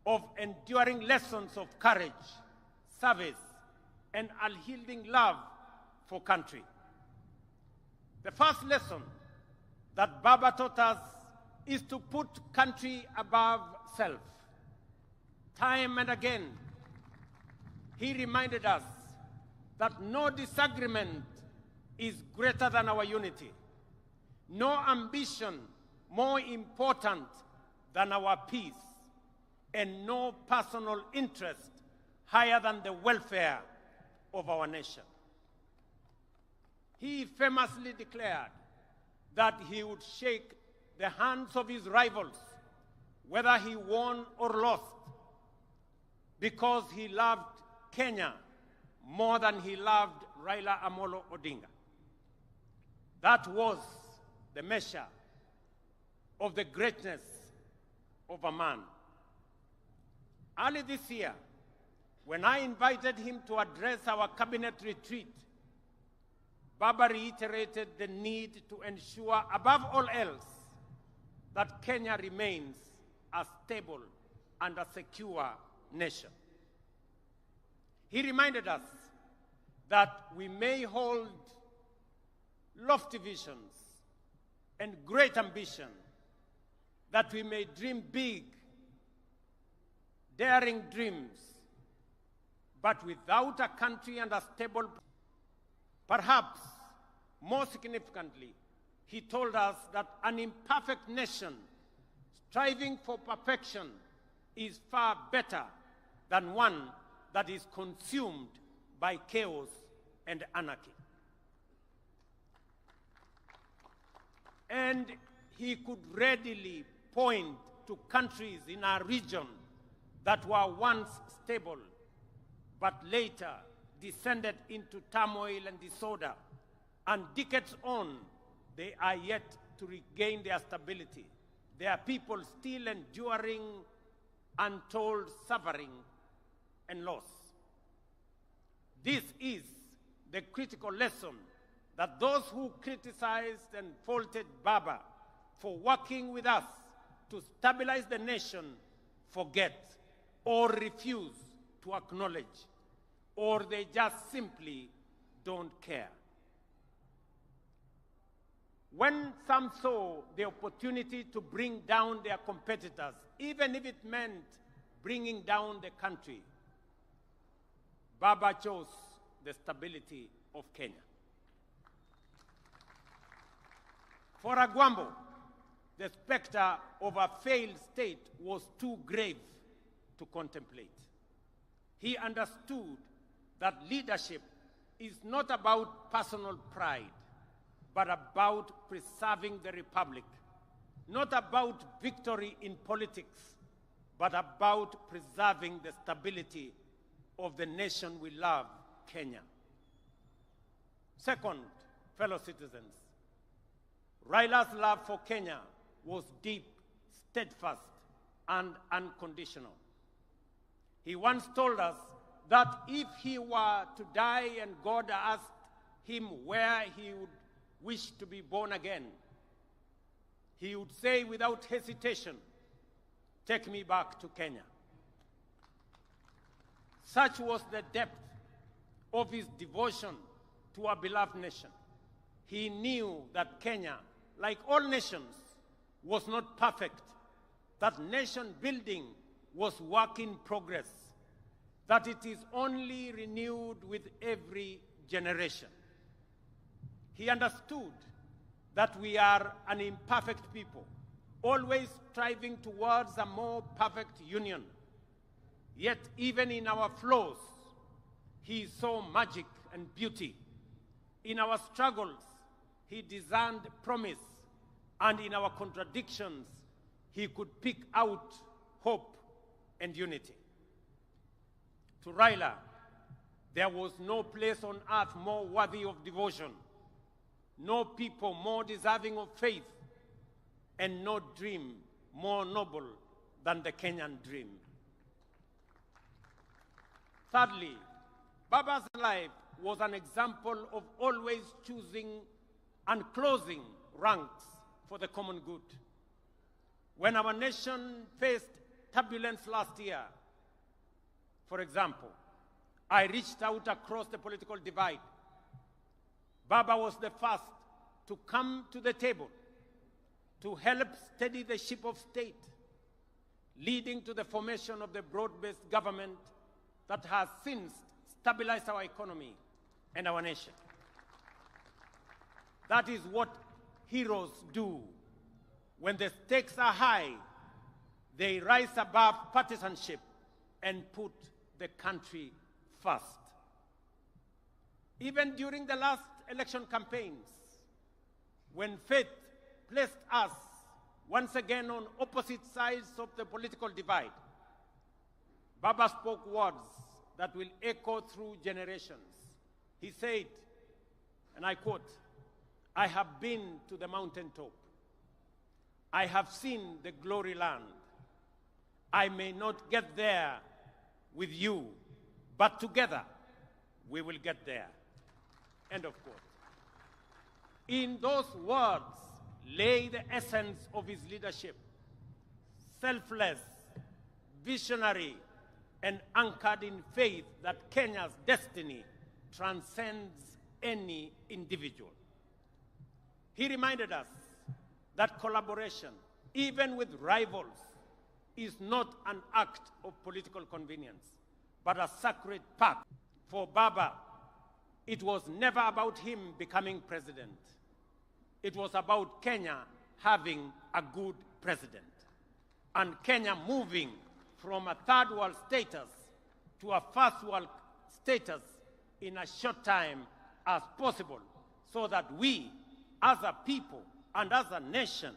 of enduring lessons of courage, service, and unyielding love for country. The first lesson that Baba taught us is to put country above self. Time and again, he reminded us that no disagreement is greater than our unity, no ambition more important than our peace, and no personal interest higher than the welfare of our nation. He famously declared that he would shake the hands of his rivals, whether he won or lost, because he loved Kenya more than he loved Raila Amolo Odinga. That was the measure of the greatness of a man. Early this year, when I invited him to address our cabinet retreat, Baba reiterated the need to ensure, above all else, that Kenya remains a stable and a secure nation. He reminded us that we may hold lofty visions and great ambition, that we may dream big, daring dreams, but without a country and a stable. Perhaps more significantly, he told us that an imperfect nation striving for perfection is far better than one that is consumed by chaos and anarchy. And he could readily point to countries in our region that were once stable, but later descended into turmoil and disorder, and decades on, they are yet to regain their stability. There are people still enduring untold suffering and loss. This is the critical lesson that those who criticized and faulted Baba for working with us to stabilize the nation forget or refuse to acknowledge, or they just simply don't care. When some saw the opportunity to bring down their competitors, even if it meant bringing down the country, Baba chose the stability of Kenya. For Agwambo, the specter of a failed state was too grave to contemplate. He understood that leadership is not about personal pride, but about preserving the republic, not about victory in politics, but about preserving the stability of the nation we love, Kenya. Second, fellow citizens, Raila's love for Kenya was deep, steadfast, and unconditional. He once told us that if he were to die and God asked him where he would wish to be born again, he would say without hesitation, "Take me back to Kenya." Such was the depth of his devotion to our beloved nation. He knew that Kenya, like all nations, was not perfect, that nation building was work in progress, that it is only renewed with every generation. He understood that we are an imperfect people, always striving towards a more perfect union. Yet even in our flaws, he saw magic and beauty. In our struggles, he discerned promise, and in our contradictions, he could pick out hope and unity. To Raila, there was no place on earth more worthy of devotion, no people more deserving of faith, and no dream more noble than the Kenyan dream. Thirdly, Baba's life was an example of always choosing and closing ranks for the common good. When our nation faced turbulence last year, for example, I reached out across the political divide. Baba was the first to come to the table to help steady the ship of state, leading to the formation of the broad-based government that has since stabilized our economy and our nation. That is what heroes do. When the stakes are high, they rise above partisanship and put the country first. Even during the last election campaigns, when fate placed us once again on opposite sides of the political divide, Baba spoke words that will echo through generations. He said, and I quote, "I have been to the mountaintop. I have seen the glory land. I may not get there with you, but together we will get there." End of quote. In those words lay the essence of his leadership: selfless, visionary, and anchored in faith that Kenya's destiny transcends any individual. He reminded us that collaboration, even with rivals, is not an act of political convenience, but a sacred pact. For Baba, it was never about him becoming president. It was about Kenya having a good president, and Kenya moving from a third world status to a first world status in a short time as possible, so that we, as a people and as a nation,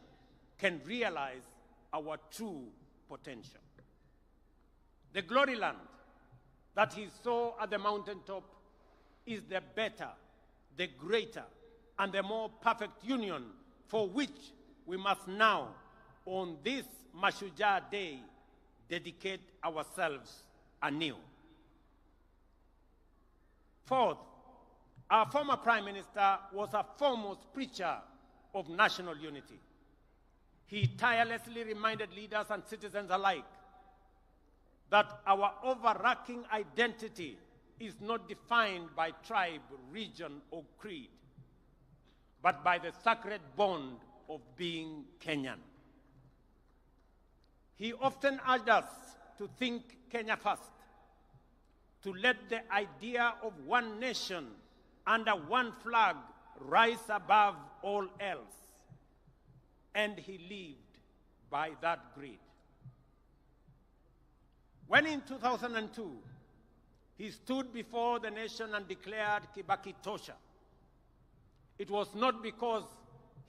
can realize our true potential. The glory land that he saw at the mountaintop is the better, the greater, and the more perfect union for which we must now, on this Mashujaa Day, dedicate ourselves anew. Fourth, our former Prime Minister was a foremost preacher of national unity. He tirelessly reminded leaders and citizens alike that our overarching identity is not defined by tribe, region, or creed, but by the sacred bond of being Kenyan. He often urged us to think Kenya first, to let the idea of one nation under one flag rise above all else. And he lived by that creed. When in 2002, he stood before the nation and declared Kibaki Tosha, it was not because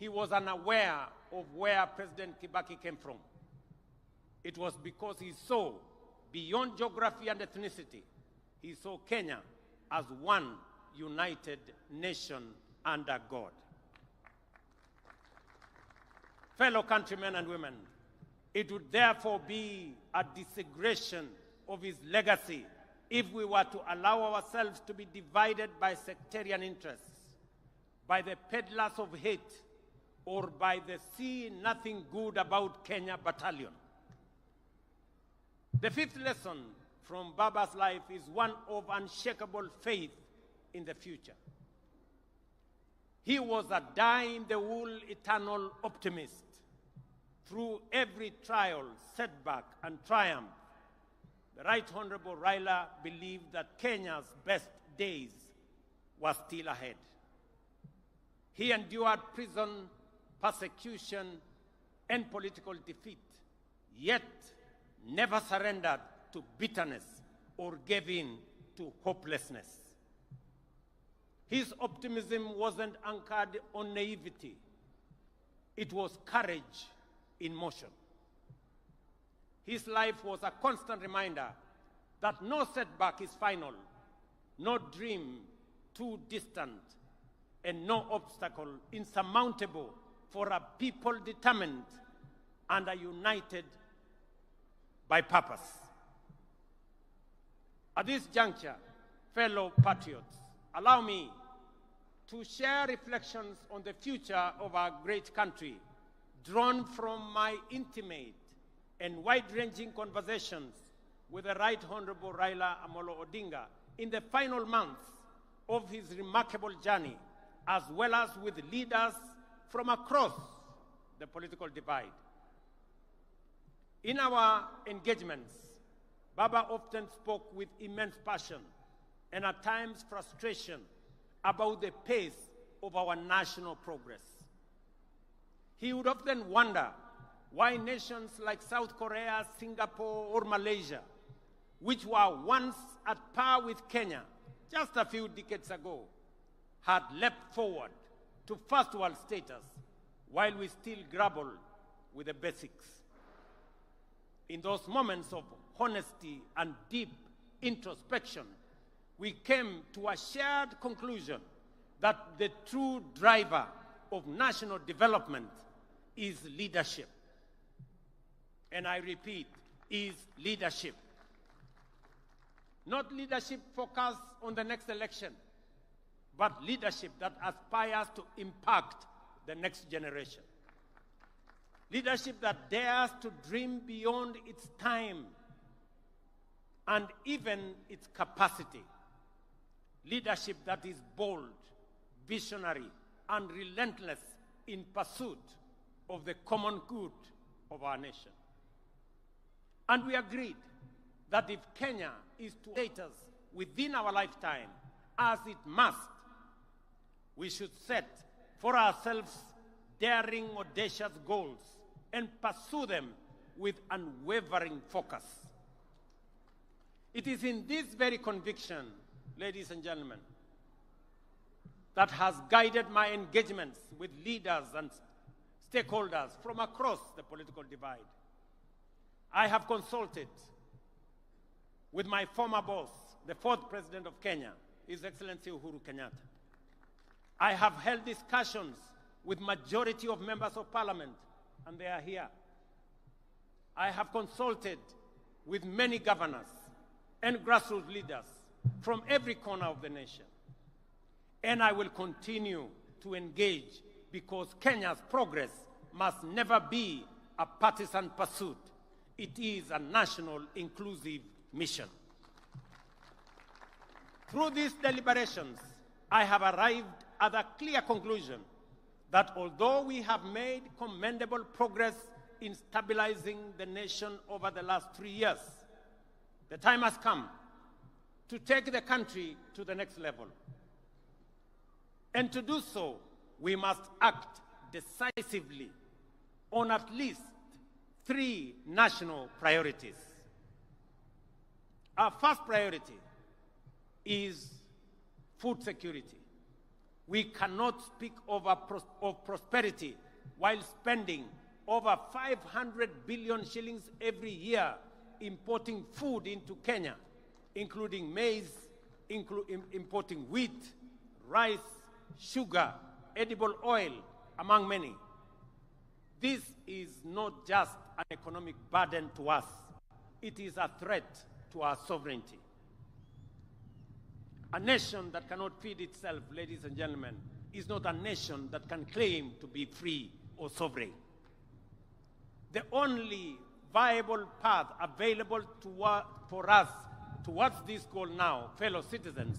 he was unaware of where President Kibaki came from. It was because he saw, beyond geography and ethnicity, he saw Kenya as one united nation under God. Fellow countrymen and women, it would therefore be a desecration of his legacy if we were to allow ourselves to be divided by sectarian interests, by the peddlers of hate, or by the see nothing good about Kenya battalion. The fifth lesson from Baba's life is one of unshakable faith in the future. He was a die-in-the-wool eternal optimist. Through every trial, setback, and triumph, the Right Honorable Raila believed that Kenya's best days were still ahead. He endured prison, persecution, and political defeat, yet never surrendered to bitterness or gave in to hopelessness. His optimism wasn't anchored on naivety. It was courage in motion. His life was a constant reminder that no setback is final, no dream too distant, and no obstacle insurmountable for a people determined and are united by purpose. At this juncture, fellow patriots, allow me to share reflections on the future of our great country, drawn from my intimate and wide-ranging conversations with the Right Honorable Raila Amolo Odinga in the final months of his remarkable journey, as well as with leaders from across the political divide. In our engagements, Baba often spoke with immense passion and at times frustration about the pace of our national progress. He would often wonder why nations like South Korea, Singapore, or Malaysia, which were once at par with Kenya just a few decades ago, had leapt forward to first world status while we still grappled with the basics. In those moments of honesty and deep introspection, we came to a shared conclusion that the true driver of national development is leadership. And I repeat, is leadership. Not leadership focused on the next election, but leadership that aspires to impact the next generation. Leadership that dares to dream beyond its time and even its capacity. Leadership that is bold, visionary, and relentless in pursuit of the common good of our nation. And we agreed that if Kenya is to status within our lifetime, as it must, we should set for ourselves daring, audacious goals and pursue them with unwavering focus. It is in this very conviction, ladies and gentlemen, that has guided my engagements with leaders and stakeholders from across the political divide. I have consulted with my former boss, the fourth President of Kenya, His Excellency Uhuru Kenyatta. I have held discussions with majority of members of parliament, and they are here. I have consulted with many governors and grassroots leaders from every corner of the nation. And I will continue to engage because Kenya's progress must never be a partisan pursuit. It is a national inclusive mission. Through these deliberations, I have arrived at a clear conclusion that although we have made commendable progress in stabilizing the nation over the last 3 years, the time has come to take the country to the next level. And to do so, we must act decisively on at least 3 national priorities. Our first priority is food security. We cannot speak of prosperity while spending over 500 billion shillings every year importing food into Kenya, including maize, importing wheat, rice, sugar, edible oil, among many. This is not just an economic burden to us. It is a threat to our sovereignty. A nation that cannot feed itself, ladies and gentlemen, is not a nation that can claim to be free or sovereign. The only viable path available for us towards this goal now, fellow citizens,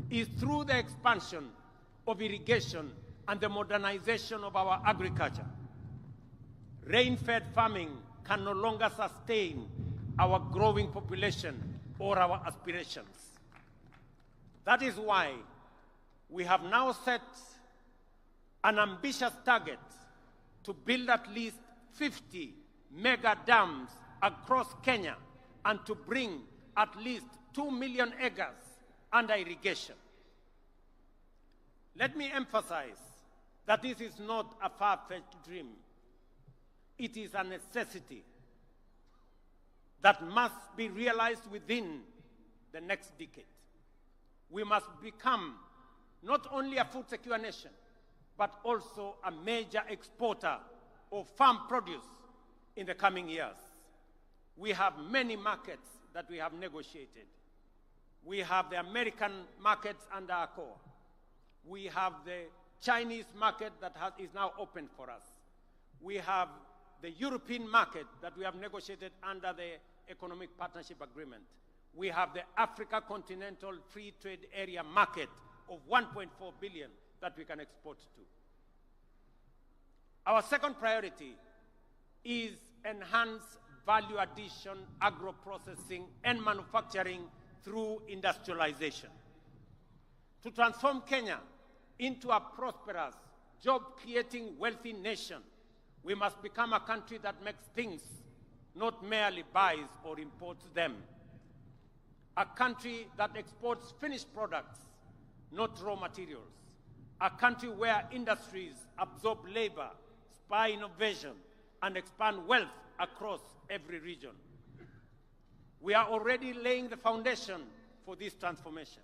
is through the expansion of irrigation and the modernization of our agriculture. Rain-fed farming can no longer sustain our growing population or our aspirations. That is why we have now set an ambitious target to build at least 50 mega dams across Kenya and to bring at least 2 million acres under irrigation. Let me emphasize that this is not a far-fetched dream. It is a necessity that must be realized within the next decade. We must become not only a food-secure nation, but also a major exporter of farm produce in the coming years. We have many markets that we have negotiated. We have the American markets under ACOA. We have the Chinese market that is now open for us. We have the European market that we have negotiated under the Economic Partnership Agreement. We have the Africa Continental Free Trade Area market of 1.4 billion that we can export to. Our second priority is enhanced value addition, agro-processing, and manufacturing through industrialization. To transform Kenya into a prosperous, job-creating, wealthy nation, we must become a country that makes things, not merely buys or imports them. A country that exports finished products, not raw materials. A country where industries absorb labor, spur innovation, and expand wealth across every region. We are already laying the foundation for this transformation.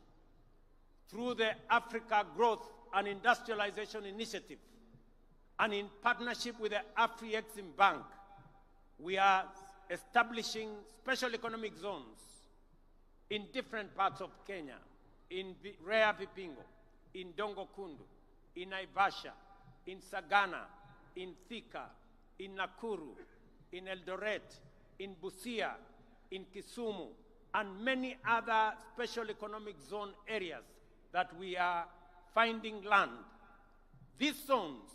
Through the Africa Growth and Industrialization Initiative, and in partnership with the Afri-Exim Bank, we are establishing special economic zones in different parts of Kenya, in Rea Vipingo, in Dongo Kundu, in Naivasha, in Sagana, in Thika, in Nakuru, in Eldoret, in Busia, in Kisumu, and many other special economic zone areas that we are finding land. These zones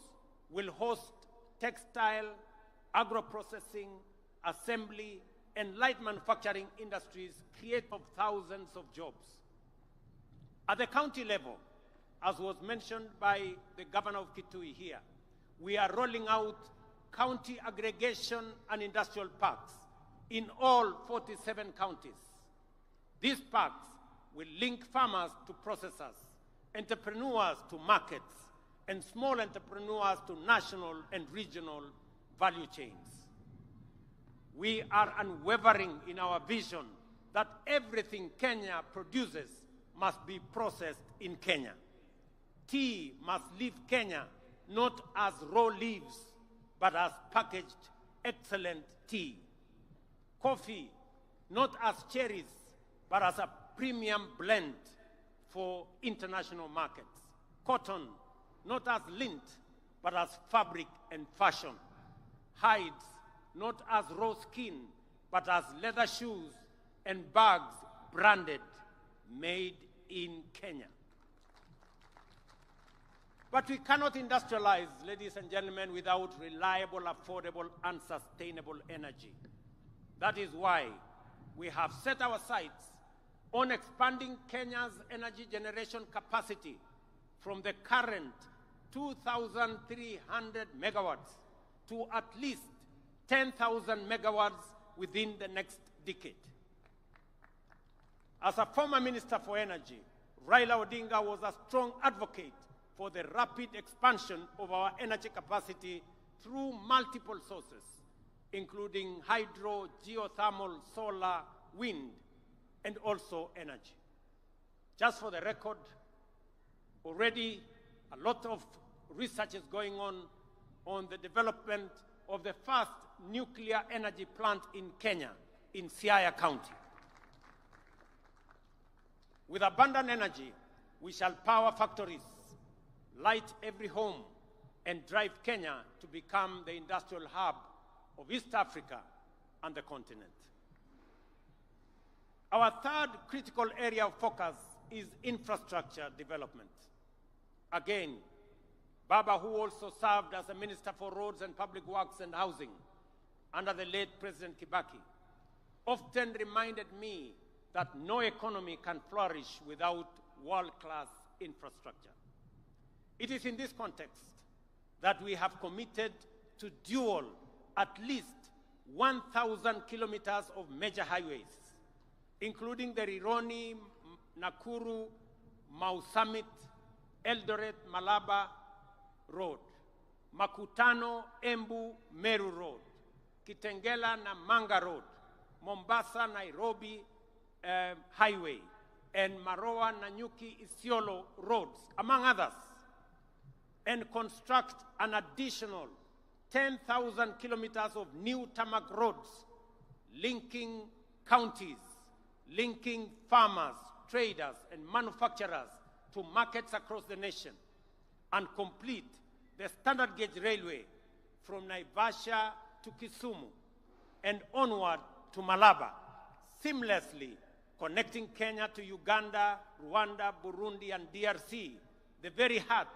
will host textile, agro-processing, assembly, and light manufacturing industries create of thousands of jobs. At the county level, as was mentioned by the governor of Kitui here, we are rolling out county aggregation and industrial parks in all 47 counties. These parks will link farmers to processors, entrepreneurs to markets, and small entrepreneurs to national and regional value chains. We are unwavering in our vision that everything Kenya produces must be processed in Kenya. Tea must leave Kenya not as raw leaves, but as packaged, excellent tea. Coffee, not as cherries, but as a premium blend for international markets. Cotton, not as lint, but as fabric and fashion. Hides, not as raw skin, but as leather shoes and bags branded, made in Kenya. But we cannot industrialize, ladies and gentlemen, without reliable, affordable, and sustainable energy. That is why we have set our sights on expanding Kenya's energy generation capacity from the current 2,300 megawatts to at least 10,000 megawatts within the next decade. As a former Minister for Energy, Raila Odinga was a strong advocate for the rapid expansion of our energy capacity through multiple sources, including hydro, geothermal, solar, wind, and also energy. Just for the record, already a lot of research is going on the development of the first nuclear energy plant in Kenya, in Siaya County. With abundant energy, we shall power factories, light every home, and drive Kenya to become the industrial hub of East Africa and the continent. Our third critical area of focus is infrastructure development. Again, Baba, who also served as a Minister for Roads and Public Works and Housing under the late President Kibaki, often reminded me that no economy can flourish without world-class infrastructure. It is in this context that we have committed to dual at least 1,000 kilometers of major highways, including the Rironi, Nakuru, Mau Summit, Eldoret, Malaba Road, Makutano, Embu, Meru Road, Kitengela, Namanga Road, Mombasa, Nairobi Highway, and Maroa, Nanyuki, Isiolo roads, among others, and construct an additional 10,000 kilometers of new tarmac roads linking counties, linking farmers, traders, and manufacturers to markets across the nation, and complete the standard gauge railway from Naivasha to Kisumu and onward to Malaba, seamlessly connecting Kenya to Uganda, Rwanda, Burundi, and DRC, the very heart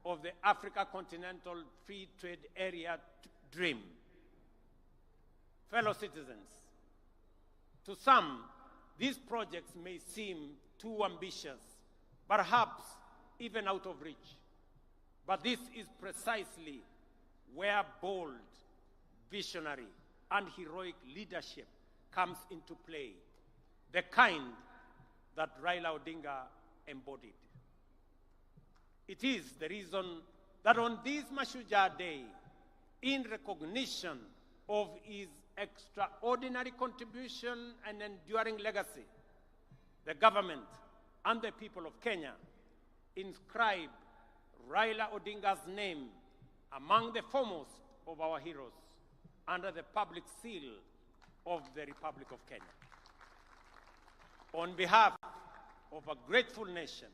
of the Africa Continental Free Trade Area dream. Fellow citizens, to some, these projects may seem too ambitious, perhaps even out of reach. But this is precisely where bold, visionary, and heroic leadership comes into play, the kind that Raila Odinga embodied. It is the reason that on this Mashujaa Day, in recognition of his extraordinary contribution and enduring legacy, the government and the people of Kenya inscribe Raila Odinga's name among the foremost of our heroes under the public seal of the Republic of Kenya. On behalf of a grateful nation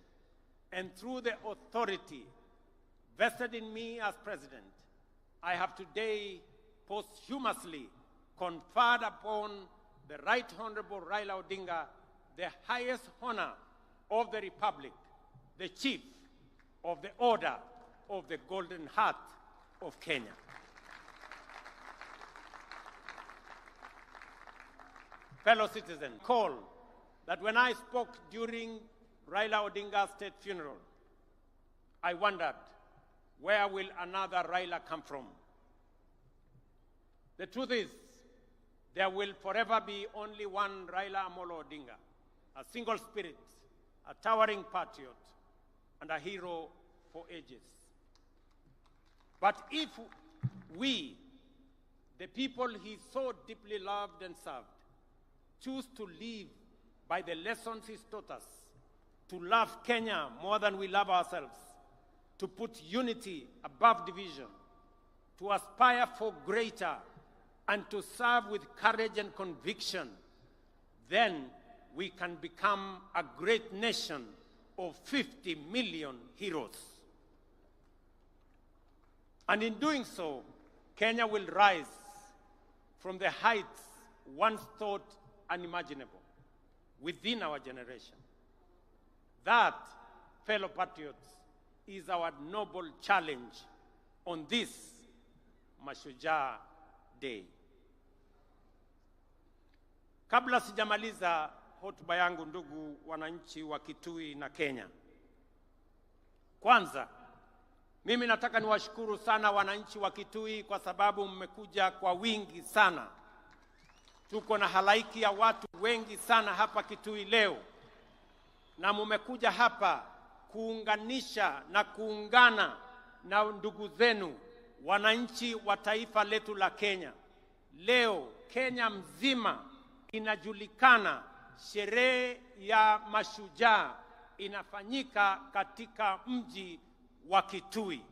and through the authority vested in me as president, I have today posthumously conferred upon the Right Honorable Raila Odinga the highest honor of the Republic, the Chief of the Order of the Golden Heart of Kenya. fellow citizens, call that when I spoke during Raila Odinga's state funeral, I wondered, where will another Raila come from? The truth is, there will forever be only one Raila Amolo Odinga, a single spirit, a towering patriot, and a hero for ages. But if we, the people he so deeply loved and served, choose to live by the lessons he's taught us, to love Kenya more than we love ourselves, to put unity above division, to aspire for greater, and to serve with courage and conviction, then we can become a great nation of 50 million heroes. And in doing so, Kenya will rise from the heights once thought unimaginable within our generation. That, fellow patriots, is our noble challenge on this Mashujaa Day. Kabla sijamaliza hotuba yangu, ndugu wananchi wa Kitui na Kenya, kwanza mimi nataka niwashukuru sana wananchi wa Kitui kwa sababu mmekuja kwa wingi sana. Tuko na halaiki ya watu wengi sana hapa Kitui leo, na mmekuja hapa kuunganisha na kuungana na ndugu zenu wananchi wa taifa letu la Kenya. Leo Kenya mzima inajulikana sherehe ya Mashujaa inafanyika katika mji wa Kitui.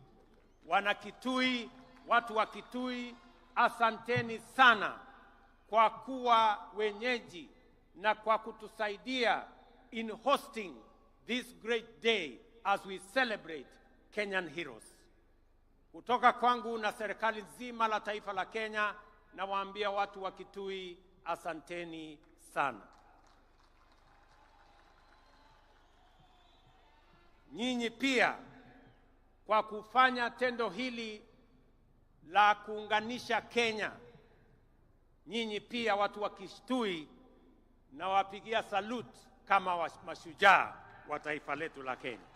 Wana Kitui, watu wa Kitui, asanteni sana kwa kuwa wenyeji na kwa kutusaidia in hosting this great day as we celebrate Kenyan heroes. Kutoka kwangu na serikali nzima la taifa la Kenya, nawaambia watu wa Kitui, asanteni sana. Nyinyi pia kwa kufanya tendo hili la kuunganisha Kenya, nyinyi pia watu wa Kitui na wapigia salute kama mashujaa wa taifa letu la Kenya.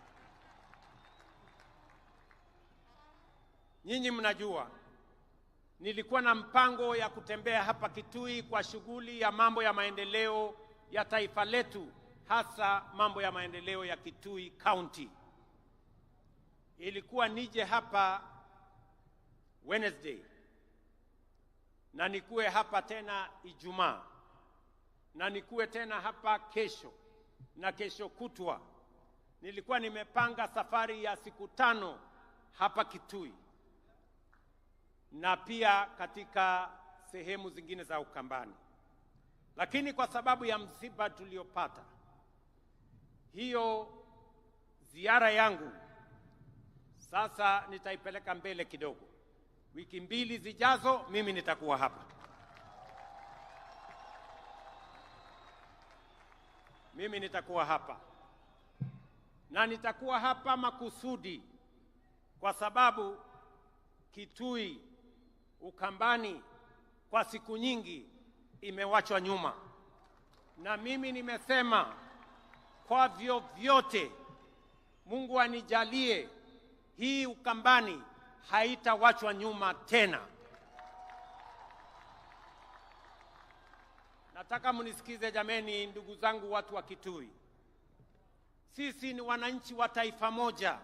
Nyinyi mnajua nilikuwa na mpango ya kutembea hapa Kitui kwa shughuli ya mambo ya maendeleo ya taifa letu, hasa mambo ya maendeleo ya Kitui County. Ilikuwa nije hapa Wednesday, na nikuwe hapa tena Ijumaa, na nikuwe tena hapa kesho na kesho kutwa. Nilikuwa nimepanga safari ya siku 5 hapa Kitui na pia katika sehemu zingine za Ukambani. Lakini kwa sababu ya msiba tuliopata, hiyo ziara yangu sasa nitaipeleka mbele kidogo. Wiki 2 zijazo mimi nitakuwa hapa. Mimi nitakuwa hapa. Na nitakuwa hapa makusudi kwa sababu Kitui, Ukambani kwa siku nyingi imewachwa nyuma. Na mimi nimesema kwa vyovyote Mungu anijalie hii Ukambani haitawachwa nyuma tena. Nataka munisikize jameni, ndugu zangu watu wa Kitui. Sisi ni wananchi wa taifa moja.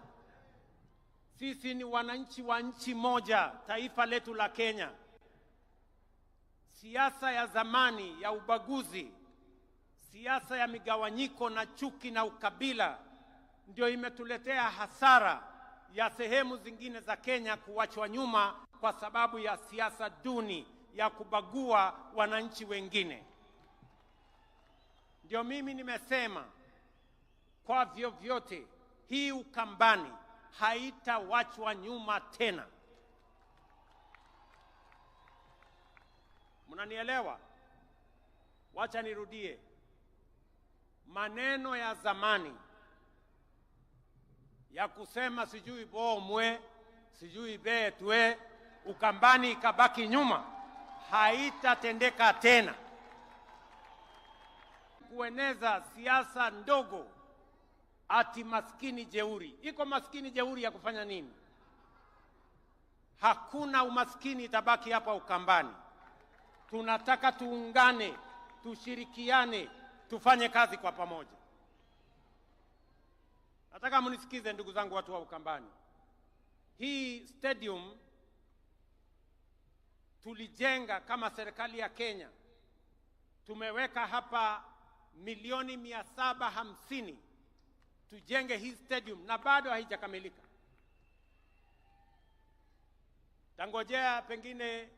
Sisi ni wananchi wa nchi moja, taifa letu la Kenya. Siasa ya zamani ya ubaguzi, siasa ya migawanyiko na chuki na ukabila ndio imetuletea hasara ya sehemu zingine za Kenya kuachwa nyuma kwa sababu ya siasa duni ya kubagua wananchi wengine. Ndio mimi nimesema kwa vyovyote hii Ukambani haitawachwa nyuma tena. Mnanielewa? Wacha nirudie. Maneno ya zamani ya kusema sijui bomwe, sijui betwe, Ukambani ikabaki nyuma, haitatendeka tena. kueneza siasa ndogo ati maskini jeuri. Iko maskini jeuri ya kufanya nini? Hakuna umaskini itabaki hapa Ukambani. Tunataka tuungane, tushirikiane, tufanye kazi kwa pamoja. Nataka mnisikize ndugu zangu watu wa Ukambani. Hii stadium tulijenga kama serikali ya Kenya. Tumeweka hapa milioni 750 tujenge hii stadium na bado haijakamilika. Tangojea pengine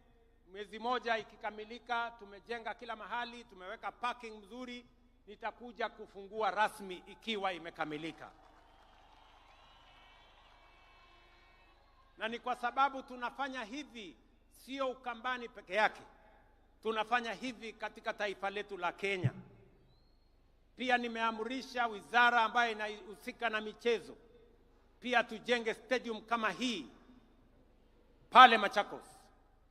mwezi moja ikikamilika, tumejenga kila mahali, tumeweka parking mzuri, nitakuja kufungua rasmi ikiwa imekamilika. Na ni kwa sababu tunafanya hivi sio Ukambani peke yake. Tunafanya hivi katika taifa letu la Kenya. Pia nimeamrisha wizara ambayo inahusika na michezo pia tujenge stadium kama hii pale Machakos,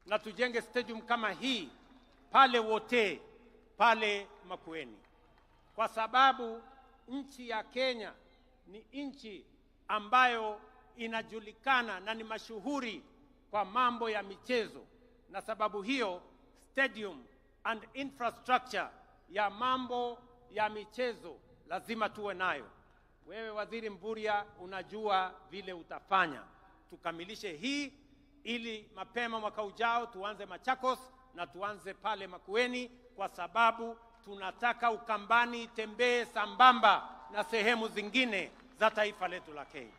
na tujenge stadium kama hii pale Wote, pale Makueni, kwa sababu nchi ya Kenya ni nchi ambayo inajulikana na ni mashuhuri kwa mambo ya michezo, na sababu hiyo stadium and infrastructure ya mambo ya michezo lazima tuwe nayo. Wewe Waziri Mburia unajua vile utafanya tukamilishe hii, ili mapema mwaka ujao tuanze Machakos na tuanze pale Makueni, kwa sababu tunataka Ukambani itembee sambamba na sehemu zingine za taifa letu la Kenya.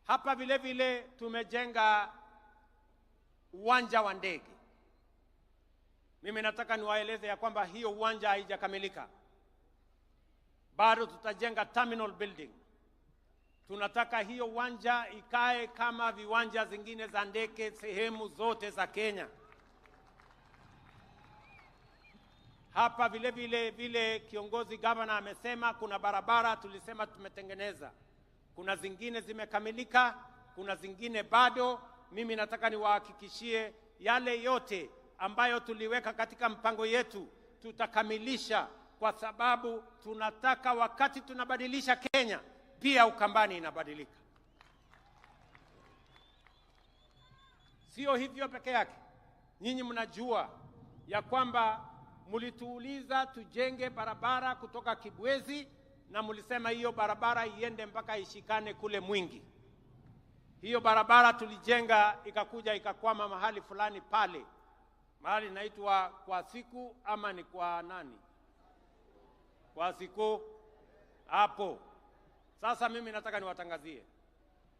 Hapa vile vile tumejenga uwanja wa ndege. Mimi nataka niwaeleze ya kwamba hiyo uwanja haijakamilika. Bado tutajenga terminal building. Tunataka hiyo uwanja ikae kama viwanja zingine za ndege sehemu zote za Kenya. Hapa vile vile kiongozi gavana amesema kuna barabara tulisema tumetengeneza. Kuna zingine zimekamilika, kuna zingine bado. Mimi nataka niwahakikishie yale yote ambayo tuliweka katika mpango yetu tutakamilisha, kwa sababu tunataka wakati tunabadilisha Kenya pia Ukambani inabadilika. Sio hivyo peke yake. Nyinyi mnajua ya kwamba mlituuliza tujenge barabara kutoka Kibwezi, na mlisema hiyo barabara iende mpaka ishikane kule Mwingi. Hiyo barabara tulijenga ikakuja ikakwama mahali fulani pale. Mahali inaitwa kwa siku ama ni kwa nani? Kwa siku hapo. Sasa mimi nataka niwatangazie.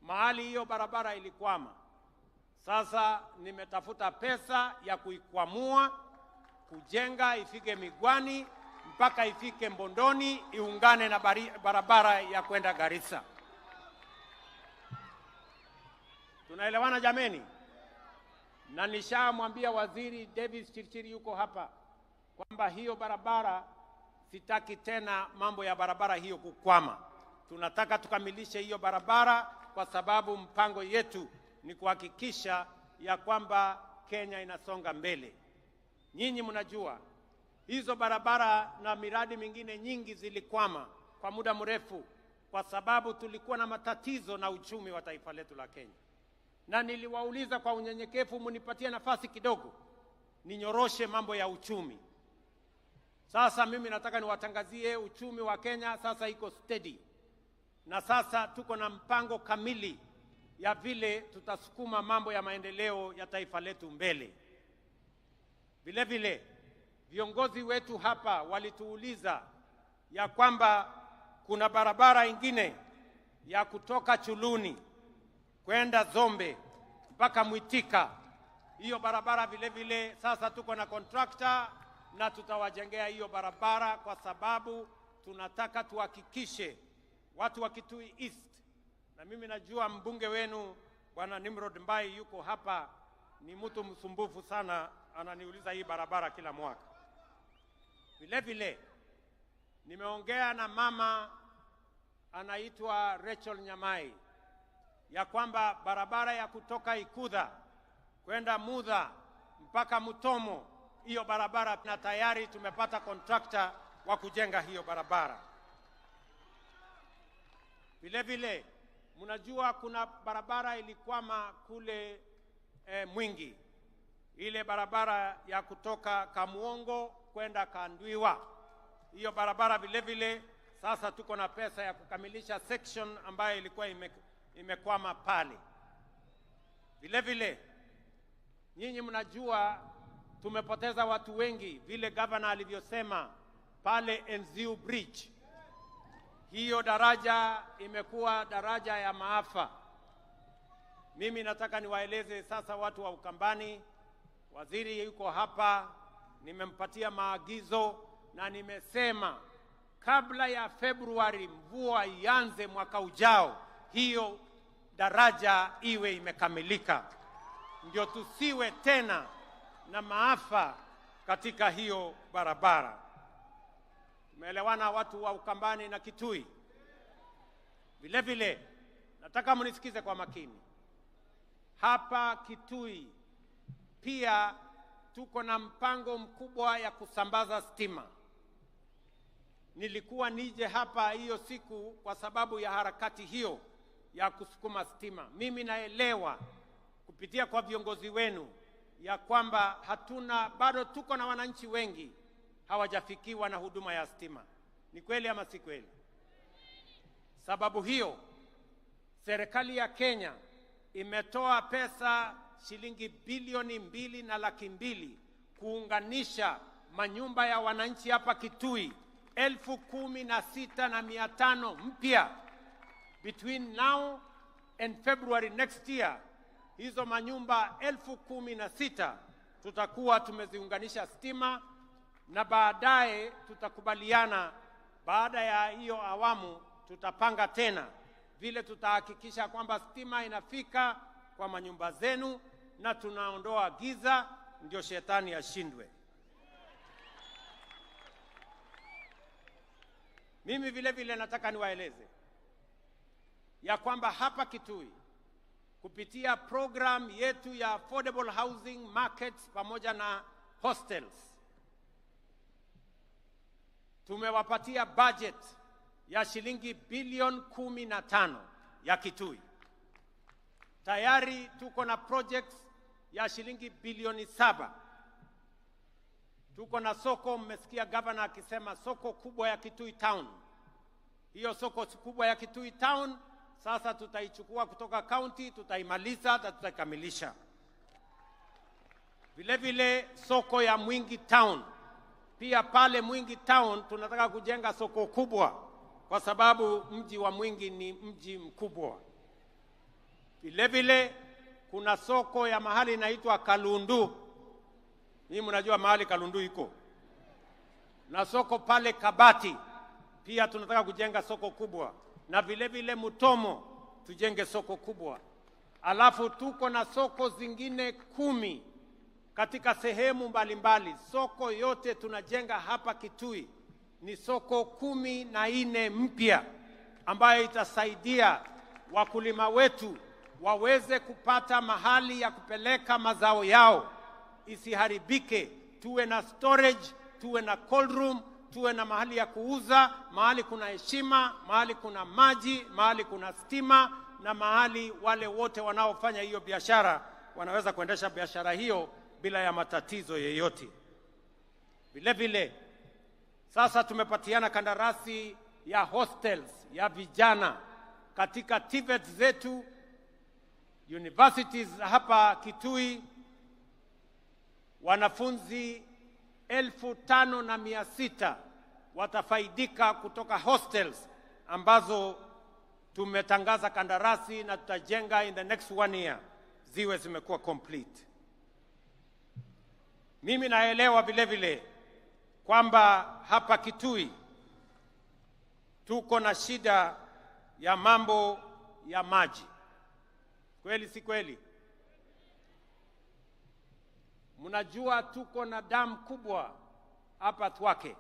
Mahali hiyo barabara ilikwama. Sasa nimetafuta pesa ya kuikwamua, kujenga ifike Migwani mpaka ifike Mbondoni, iungane na barabara ya kwenda Garissa. Tunaelewana jameni? Na nishamwambia Waziri Davis Chirchiri yuko hapa kwamba hiyo barabara sitaki tena mambo ya barabara hiyo kukwama. Tunataka tukamilishe hiyo barabara, kwa sababu mpango yetu ni kuhakikisha ya kwamba Kenya inasonga mbele. Nyinyi mnajua hizo barabara na miradi mingine nyingi zilikwama kwa muda mrefu kwa sababu tulikuwa na matatizo na uchumi wa taifa letu la Kenya. Na niliwauliza kwa unyenyekevu, mnipatie nafasi kidogo ninyoroshe mambo ya uchumi. Sasa mimi nataka niwatangazie uchumi wa Kenya sasa iko steady. Na sasa tuko na mpango kamili ya vile tutasukuma mambo ya maendeleo ya taifa letu mbele. Vile vile viongozi wetu hapa walituuliza ya kwamba kuna barabara ingine ya kutoka Chuluni kwenda Zombe mpaka Mwitika. Hiyo barabara vile vile sasa tuko na contractor na tutawajengea hiyo barabara, kwa sababu tunataka tuhakikishe watu wa Kitui East, na mimi najua mbunge wenu Bwana Nimrod Mbai yuko hapa, ni mtu msumbufu sana, ananiuliza hii barabara kila mwaka. Vile vile nimeongea na mama anaitwa Rachel Nyamai ya kwamba barabara ya kutoka Ikudha kwenda Mudha mpaka Mutomo hiyo barabara, na tayari tumepata contractor wa kujenga hiyo barabara. Vile vile mnajua kuna barabara ilikwama kule Mwingi, ile barabara ya kutoka Kamuongo kwenda Kandwiwa. Hiyo barabara vile vile sasa tuko na pesa ya kukamilisha section ambayo ilikuwa imekwama pale. Vile vile nyinyi mnajua tumepoteza watu wengi, vile governor alivyosema pale Enziu Bridge. Hiyo daraja imekuwa daraja ya maafa. Mimi nataka niwaeleze sasa watu wa Ukambani, waziri yuko hapa, nimempatia maagizo na nimesema kabla ya Februari mvua ianze mwaka ujao, hiyo daraja iwe imekamilika, ndio tusiwe tena na maafa katika hiyo barabara. Tumeelewana watu wa Ukambani na Kitui? Vile vile nataka mnisikize kwa makini. Hapa Kitui pia tuko na mpango mkubwa ya kusambaza stima. Nilikuwa nije hapa hiyo siku kwa sababu ya harakati hiyo ya kusukuma stima. Mimi naelewa kupitia kwa viongozi wenu ya kwamba bado tuko na wananchi wengi hawajafikiwa na huduma ya stima. Ni kweli ama si kweli? Sababu hiyo serikali ya Kenya imetoa pesa shilingi bilioni 2.2 kuunganisha manyumba ya wananchi hapa Kitui 16,500 mpya between now and February next year. Hizo manyumba 16,000 tutakuwa tumeziunganisha stima, na baadaye tutakubaliana, baada ya hiyo awamu tutapanga tena vile tutahakikisha kwamba stima inafika kwa manyumba zenu na tunaondoa giza, ndio shetani ashindwe. Mimi vile vile nataka niwaeleze ya kwamba hapa Kitui kupitia program yetu ya affordable housing markets pamoja na hostels tumewapatia budget ya shilingi bilioni 15 ya Kitui. Tayari tuko na projects ya shilingi bilioni 7. Tuko na soko, mmesikia governor akisema soko kubwa ya Kitui Town. Hiyo soko kubwa ya Kitui Town sasa tutaichukua kutoka county, tutaimaliza na tutakamilisha. Vile vile soko ya Mwingi Town. Pia pale Mwingi Town tunataka kujenga soko kubwa kwa sababu mji wa Mwingi ni mji mkubwa. Vile vile kuna soko ya mahali inaitwa Kalundu. Ni mnajua mahali Kalundu iko. Na soko pale Kabati pia tunataka kujenga soko kubwa. Na vile vile Mutomo tujenge soko kubwa. Alafu tuko na soko zingine 10 katika sehemu mbalimbali. Soko yote tunajenga hapa Kitui ni soko 14 mpya ambayo itasaidia wakulima wetu waweze kupata mahali ya kupeleka mazao yao isiharibike. Tuwe na storage, tuwe na cold room, tuwe na mahali ya kuuza, mahali kuna heshima, mahali kuna maji, mahali kuna stima, na mahali wale wote wanaofanya hiyo biashara wanaweza kuendesha biashara hiyo bila ya matatizo yoyote. Vile vile sasa tumepatiana kandarasi ya hostels ya vijana katika TVET zetu, universities hapa Kitui. Wanafunzi 5,600 watafaidika kutoka hostels ambazo tumetangaza kandarasi na tutajenga in the next 1 year ziwe zimekuwa complete. Mimi naelewa vile vile kwamba hapa Kitui tuko na shida ya mambo ya maji. Kweli si kweli? Mnajua tuko na damu kubwa hapa Ithookwe.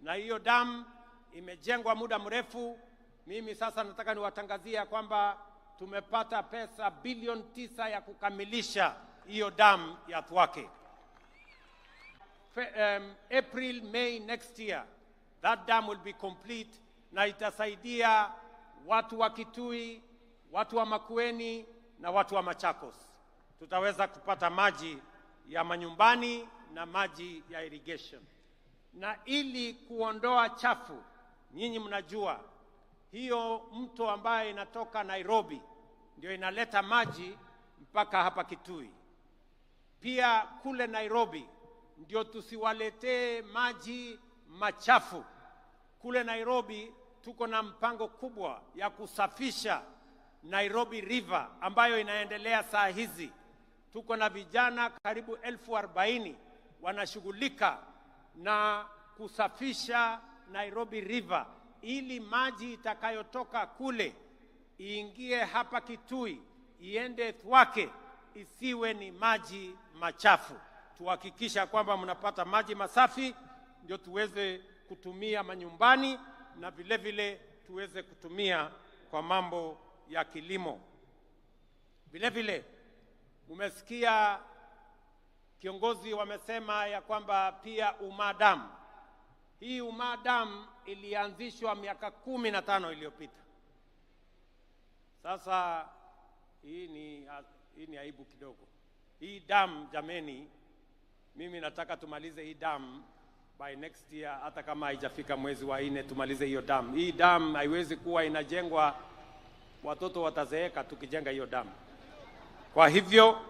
Na hiyo damu imejengwa muda mrefu. Mimi sasa nataka niwatangazia kwamba tumepata pesa bilioni 9 ya kukamilisha hiyo damu ya Ithookwe. April, May next year, that dam will be complete na itasaidia watu wa Kitui, watu wa Makueni na watu wa Machakos. Tutaweza kupata maji ya manyumbani na maji ya irrigation. Na ili kuondoa chafu, nyinyi mnajua, hiyo mto ambaye inatoka Nairobi ndio inaleta maji mpaka hapa Kitui. Pia kule Nairobi ndio tusiwaletee maji machafu. Kule Nairobi tuko na mpango kubwa ya kusafisha Nairobi River ambayo inaendelea saa hizi. Tuko na vijana karibu 40,000 wanashughulika na kusafisha Nairobi River ili maji itakayotoka kule iingie hapa Kitui, iende Ithookwe, isiwe ni maji machafu. Tuhakikisha kwamba mnapata maji masafi ndio tuweze kutumia manyumbani na vile vile tuweze kutumia kwa mambo ya kilimo. Vile vile umesikia kiongozi wamesema ya kwamba pia Umadam. Hii Umadam ilianzishwa miaka 15 iliyopita. Sasa hii ni aibu kidogo. Hii dam jameni, mimi nataka tumalize hii dam by next year, hata kama haijafika mwezi wa 4 tumalize hiyo dam. Hii dam haiwezi kuwa inajengwa watoto watazeeka tukijenga hiyo dam. Kwa hivyo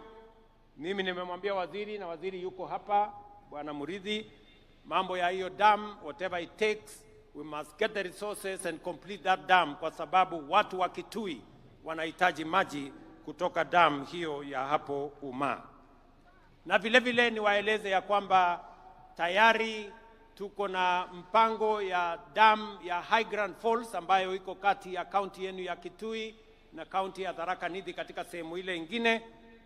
mimi nimemwambia waziri, na waziri yuko hapa, Bwana Muridhi, mambo ya hiyo dam, whatever it takes, we must get the resources and complete that dam, kwa sababu watu wa Kitui wanahitaji maji kutoka dam hiyo ya hapo Uma. Na vile vile niwaeleze ya kwamba tayari tuko na mpango ya dam ya High Grand Falls ambayo iko kati ya kaunti yenu ya Kitui na kaunti ya Tharaka Nithi katika sehemu ile ingine.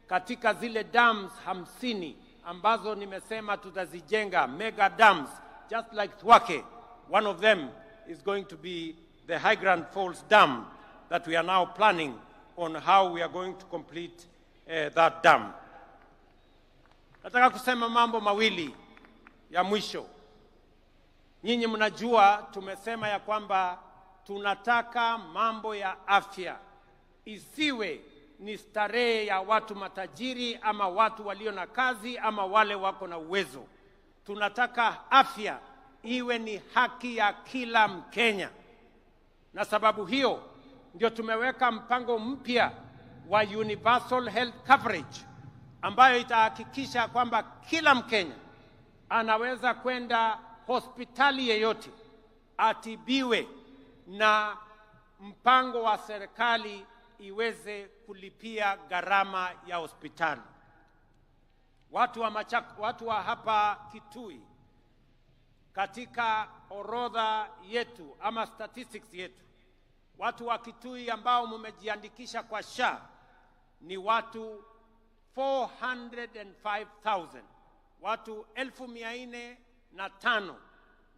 Katika zile dams 50 ambazo nimesema tutazijenga, mega dams, just like Ithookwe, one of them is going to be the High Grand Falls Dam that we are now planning on how we are going to complete that dam. Nataka kusema mambo mawili ya mwisho. Nyinyi mnajua tumesema ya kwamba tunataka mambo ya afya isiwe ni starehe ya watu matajiri ama watu walio na kazi ama wale wako na uwezo. Tunataka afya iwe ni haki ya kila Mkenya. Na sababu hiyo ndio tumeweka mpango mpya wa universal health coverage ambayo itahakikisha kwamba kila Mkenya anaweza kwenda hospitali yeyote atibiwe na mpango wa serikali iweze kulipia gharama ya hospitali. Watu wa hapa Kitui, katika orodha yetu ama statistics yetu, watu wa Kitui ambao mumejiandikisha kwa SHA ni watu 405,000. Watu 405,000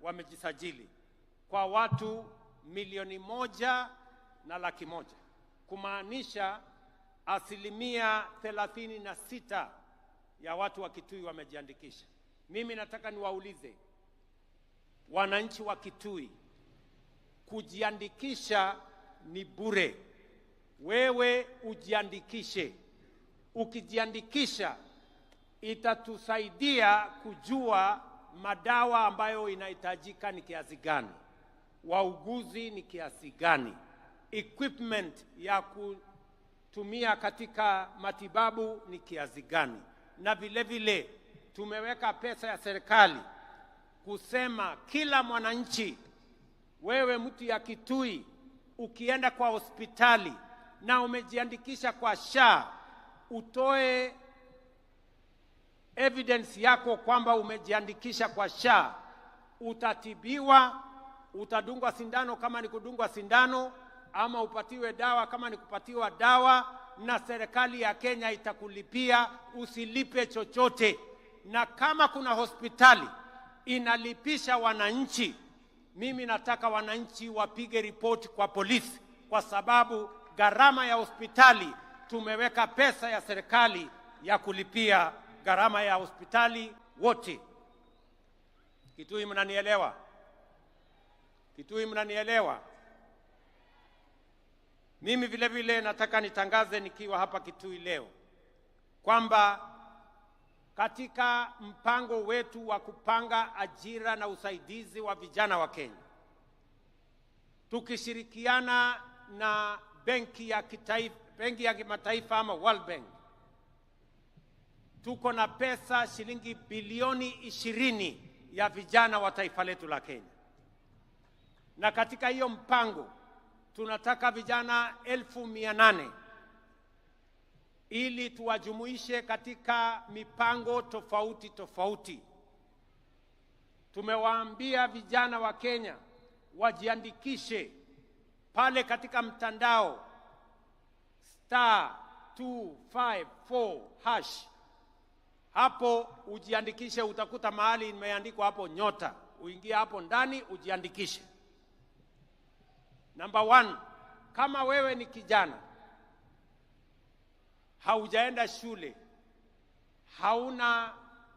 wamejisajili kwa watu 1,100,000, kumaanisha 36% ya watu wa Kitui wamejiandikisha. Mimi nataka niwaulize wananchi wa Kitui, kujiandikisha ni bure. Wewe ujiandikishe. Ukijiandikisha itatusaidia kujua madawa ambayo inahitajika ni kiasi gani, wauguzi ni kiasi gani, equipment ya kutumia katika matibabu ni kiasi gani. Na vile vile tumeweka pesa ya serikali kusema kila mwananchi, wewe mtu ya Kitui, ukienda kwa hospitali na umejiandikisha kwa SHA, utoe evidence yako kwamba umejiandikisha kwa SHA, utatibiwa, utadungwa sindano kama ni kudungwa sindano, ama upatiwe dawa kama ni kupatiwa dawa, na serikali ya Kenya itakulipia, usilipe chochote. Na kama kuna hospitali inalipisha wananchi, mimi nataka wananchi wapige ripoti kwa polisi, kwa sababu gharama ya hospitali tumeweka pesa ya serikali ya kulipia gharama ya hospitali wote. Kitui mnanielewa? Kitui mnanielewa? Mimi vile vile nataka nitangaze nikiwa hapa Kitui leo kwamba katika mpango wetu wa kupanga ajira na usaidizi wa vijana wa Kenya, tukishirikiana na benki ya kimataifa ama World Bank, tuko na pesa shilingi bilioni 20 ya vijana wa taifa letu la Kenya. Na katika hiyo mpango tunataka vijana 800,000 ili tuwajumuishe katika mipango tofauti tofauti. Tumewaambia vijana wa Kenya wajiandikishe pale katika mtandao *254#. Hapo ujiandikishe, utakuta mahali imeandikwa hapo nyota. Uingie hapo ndani ujiandikishe. Number 1, kama wewe ni kijana, haujaenda shule, hauna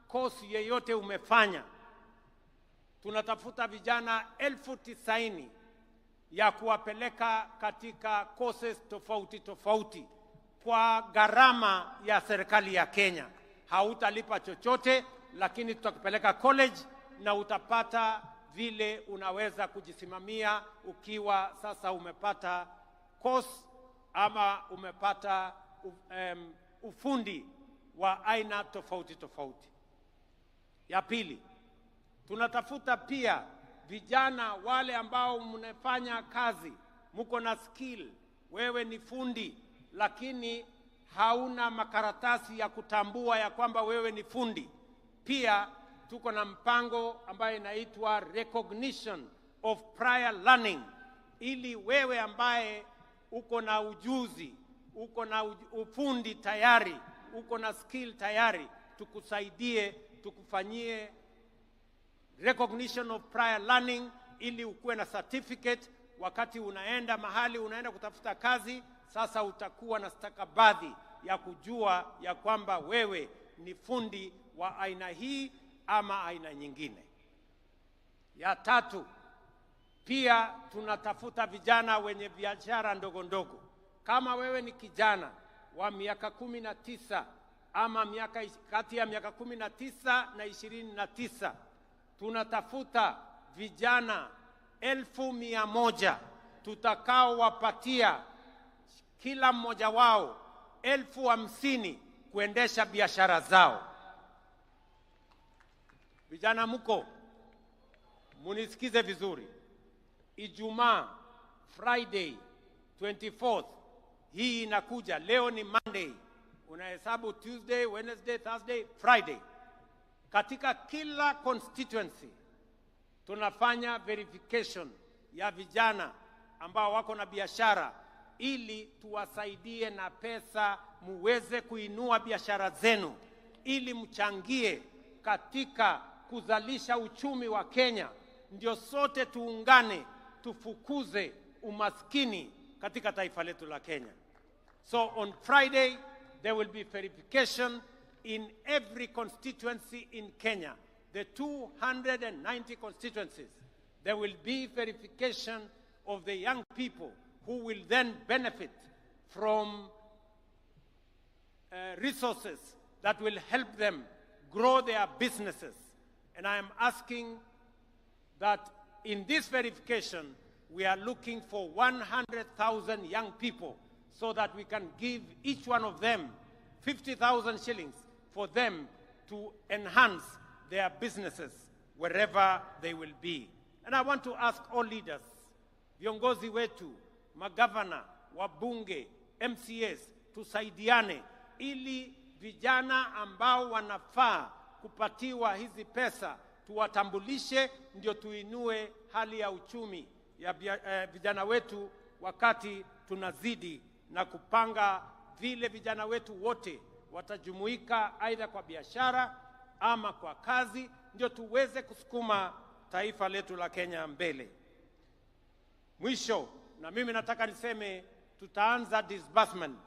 kosi yeyote umefanya, tunatafuta vijana 90,000 ya kuwapeleka katika courses tofauti tofauti kwa gharama ya serikali ya Kenya. Hautalipa chochote, lakini tutakupeleka college na utapata vile unaweza kujisimamia ukiwa sasa umepata course ama umepata ufundi wa aina tofauti tofauti. Ya pili, tunatafuta pia vijana wale ambao mnafanya kazi, mko na skill, wewe ni fundi lakini hauna makaratasi ya kutambua ya kwamba wewe ni fundi. Pia tuko na mpango ambayo inaitwa recognition of prior learning, ili wewe ambaye uko na ujuzi, uko na ufundi tayari, uko na skill tayari, tukusaidie, tukufanyie recognition of prior learning ili ukuwe na certificate. Wakati unaenda mahali unaenda kutafuta kazi, sasa utakuwa na stakabadhi ya kujua ya kwamba wewe ni fundi wa aina hii ama aina nyingine. Ya tatu, pia tunatafuta vijana wenye biashara ndogo ndogo. Kama wewe ni kijana wa miaka 19 ama kati ya miaka 19 na 29, tunatafuta vijana 1,100 tutakao wapatia kila mmoja wao 50,000 kuendesha biashara zao. Vijana mko, munisikize vizuri. Ijumaa, Friday 24th, hii inakuja. Leo ni Monday, unahesabu Tuesday, Wednesday, Thursday, Friday. Katika kila constituency tunafanya verification ya vijana ambao wako na biashara, ili tuwasaidie na pesa muweze kuinua biashara zenu, ili mchangie katika kuzalisha uchumi wa Kenya. Ndio sote tuungane tufukuze umaskini katika taifa letu la Kenya. So on Friday there will be verification in every constituency in Kenya, the 290 constituencies. There will be verification of the young people who will then benefit from resources that will help them grow their businesses. And I am asking that in this verification, we are looking for 100,000 young people so that we can give each one of them 50,000 shillings for them to enhance their businesses wherever they will be. And I want to ask all leaders, viongozi wetu, magavana, wabunge, MCAs, tusaidiane ili vijana ambao wanafaa kupatiwa hizi pesa tuwatambulishe, ndio tuinue hali ya uchumi ya vijana wetu, wakati tunazidi na kupanga vile vijana wetu wote watajumuika aidha kwa biashara ama kwa kazi, ndio tuweze kusukuma taifa letu la Kenya mbele. Mwisho, na mimi nataka niseme tutaanza disbursement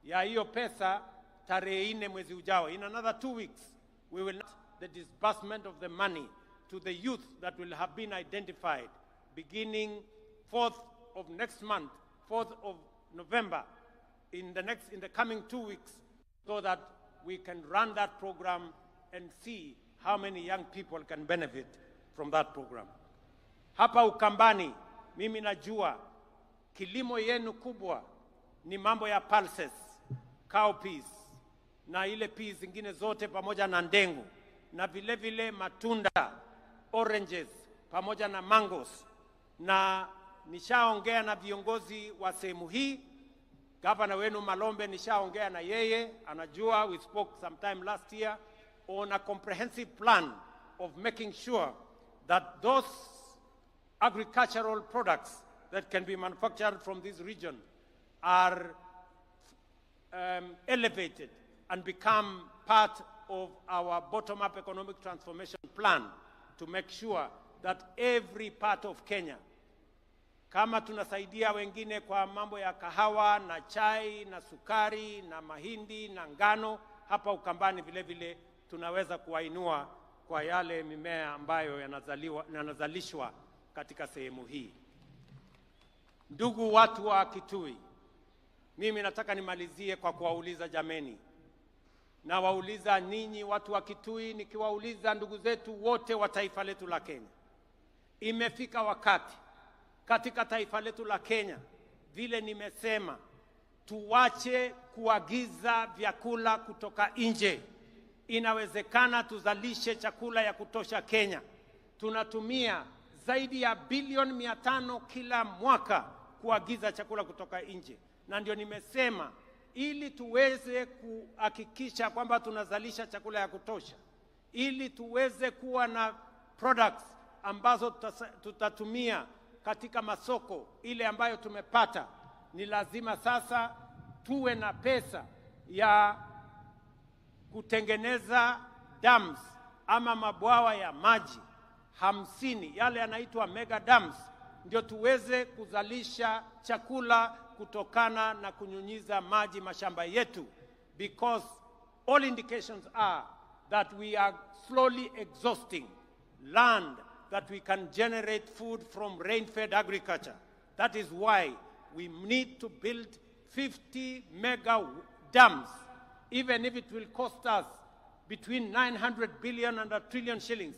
ya hiyo pesa tarehe 4 mwezi ujao. In another 2 weeks we will start the disbursement of the money to the youth that will have been identified beginning 4th of next month, 4th of November, in the coming 2 weeks, so that we can run that program and see how many young people can benefit from that program. Hapa Ukambani, mimi najua kilimo yenu kubwa ni mambo ya pulses, cowpeas, na ile peas zingine zote pamoja na ndengu, na vile vile matunda, oranges, pamoja na mangoes. Na nishaongea na viongozi wa sehemu hii. Gavana wenu Malombe nishaongea na yeye, anajua, we spoke sometime last year on a comprehensive plan of making sure that those agricultural products that can be manufactured from this region are elevated and become part of our bottom-up economic transformation plan to make sure that every part of Kenya, kama tunasaidia wengine kwa mambo ya kahawa na chai na sukari na mahindi na ngano, hapa Ukambani vile vile tunaweza kuwainua kwa yale mimea ambayo yanazalishwa katika sehemu hii. Ndugu watu wa Kitui, mimi nataka nimalizie kwa kuwauliza jameni. Na wauliza ninyi watu wa Kitui, nikiwauliza ndugu zetu wote wa taifa letu la Kenya. Imefika wakati katika taifa letu la Kenya, vile nimesema, tuwache kuagiza vyakula kutoka nje. Inawezekana tuzalishe chakula ya kutosha Kenya. Tunatumia zaidi ya bilioni 500 kila mwaka kuagiza chakula kutoka nje. Na ndio nimesema, ili tuweze kuhakikisha kwamba tunazalisha chakula ya kutosha, ili tuweze kuwa na products ambazo tutatumia katika masoko ile ambayo tumepata, ni lazima sasa tuwe na pesa ya kutengeneza dams ama mabwawa ya maji 50, yale yanaitwa mega dams, ndio tuweze kuzalisha chakula kutokana na kunyunyiza maji mashamba yetu, because all indications are that we are slowly exhausting land that we can generate food from rain-fed agriculture. That is why we need to build 50 mega dams, even if it will cost us between 900 billion and 1 trillion shillings.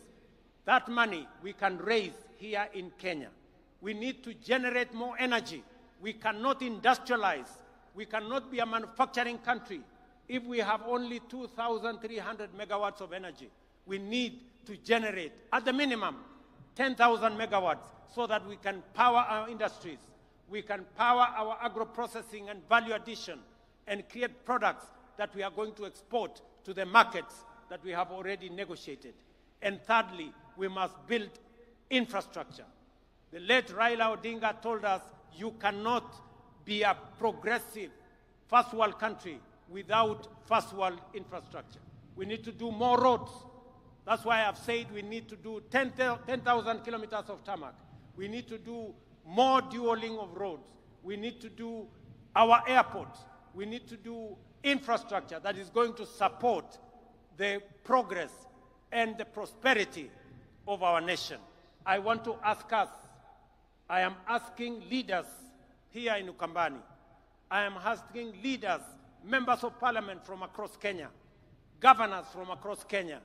That money we can raise here in Kenya. We need to generate more energy. We cannot industrialize. We cannot be a manufacturing country if we have only 2,300 megawatts of energy. We need to generate, at the minimum, 10,000 megawatts so that we can power our industries. We can power our agro-processing and value addition and create products that we are going to export to the markets that we have already negotiated. And thirdly, we must build infrastructure. The late Raila Odinga told us, you cannot be a progressive first world country without first world infrastructure. We need to do more roads. That's why I've said we need to do 10,000 kilometers of tarmac. We need to do more dualing of roads. We need to do our airports. We need to do infrastructure that is going to support the progress and the prosperity of our nation. I want to ask us, I am asking leaders here in Ukambani, I am asking leaders, members of parliament from across Kenya, governors from across Kenya,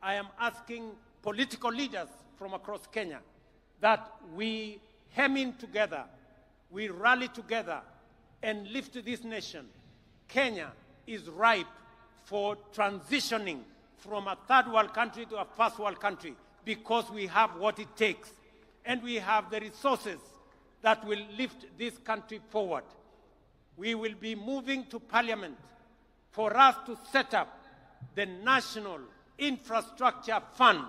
I am asking political leaders from across Kenya that we hem in together, we rally together and lift this nation. Kenya is ripe for transitioning from a third world country to a first world country because we have what it takes and we have the resources that will lift this country forward. We will be moving to Parliament for us to set up the National Infrastructure Fund,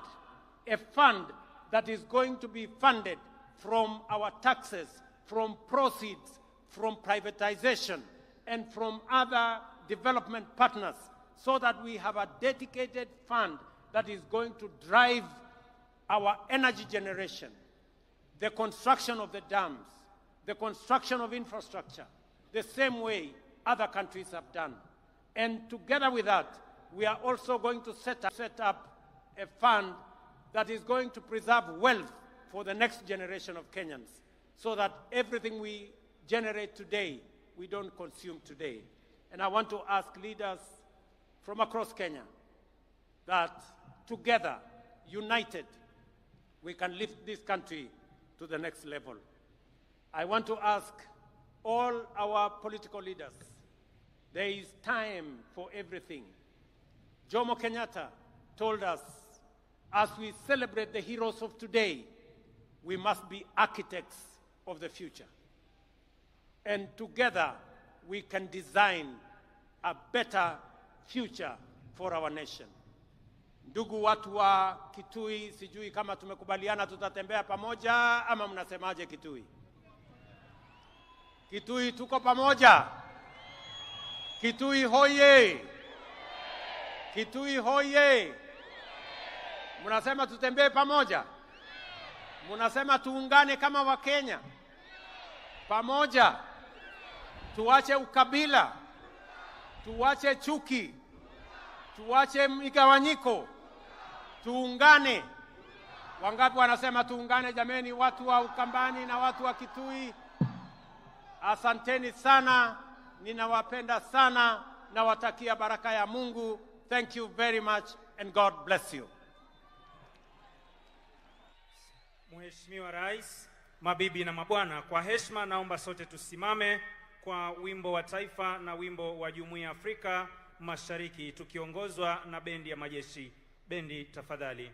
a fund that is going to be funded from our taxes, from proceeds, from privatization, and from other development partners, so that we have a dedicated fund that is going to drive our energy generation, the construction of the dams, the construction of infrastructure, the same way other countries have done. And together with that, we are also going to set up a fund that is going to preserve wealth for the next generation of Kenyans, so that everything we generate today, we don't consume today. And I want to ask leaders from across Kenya that together, united, we can lift this country to the next level. I want to ask all our political leaders, there is time for everything. Jomo Kenyatta told us, as we celebrate the heroes of today, we must be architects of the future. And together, we can design a better future for our nation. Ndugu watu wa Kitui, sijui kama tumekubaliana tutatembea pamoja ama mnasemaje Kitui? Kitui tuko pamoja. Kitui hoye. Kitui hoye. Mnasema tutembee pamoja. Mnasema tuungane kama Wakenya. Pamoja. Tuache ukabila. Tuache chuki. Tuache migawanyiko. Tuungane. Wangapi wanasema tuungane jameni, watu wa Ukambani na watu wa Kitui? Asanteni sana, ninawapenda sana, nawatakia baraka ya Mungu. Thank you very much and God bless you. Mheshimiwa Rais, mabibi na mabwana, kwa heshima naomba sote tusimame kwa wimbo wa taifa na wimbo wa Jumuiya ya Afrika Mashariki tukiongozwa na bendi ya majeshi. Bendi tafadhali.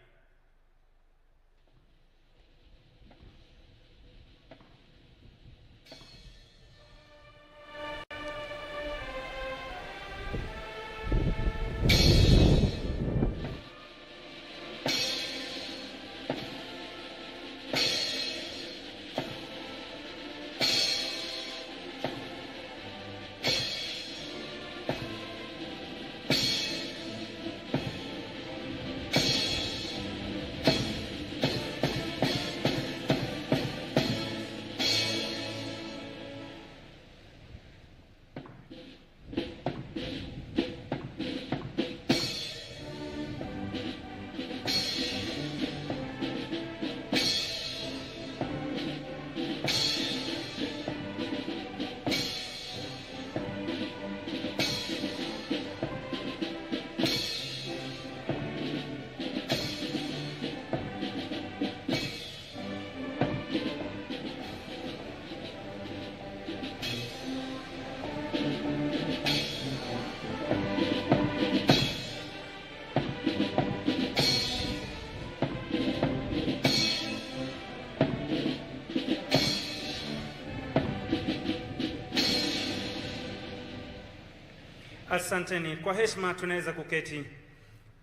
Asanteni. Kwa heshima tunaweza kuketi.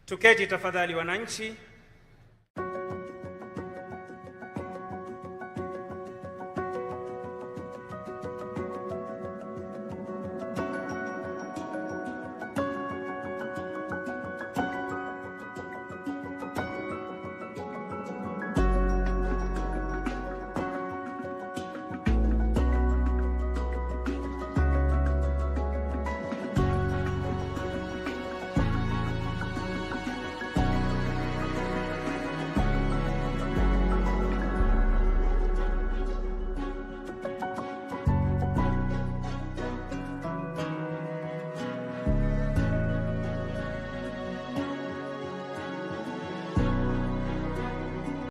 Tuketi tafadhali wananchi.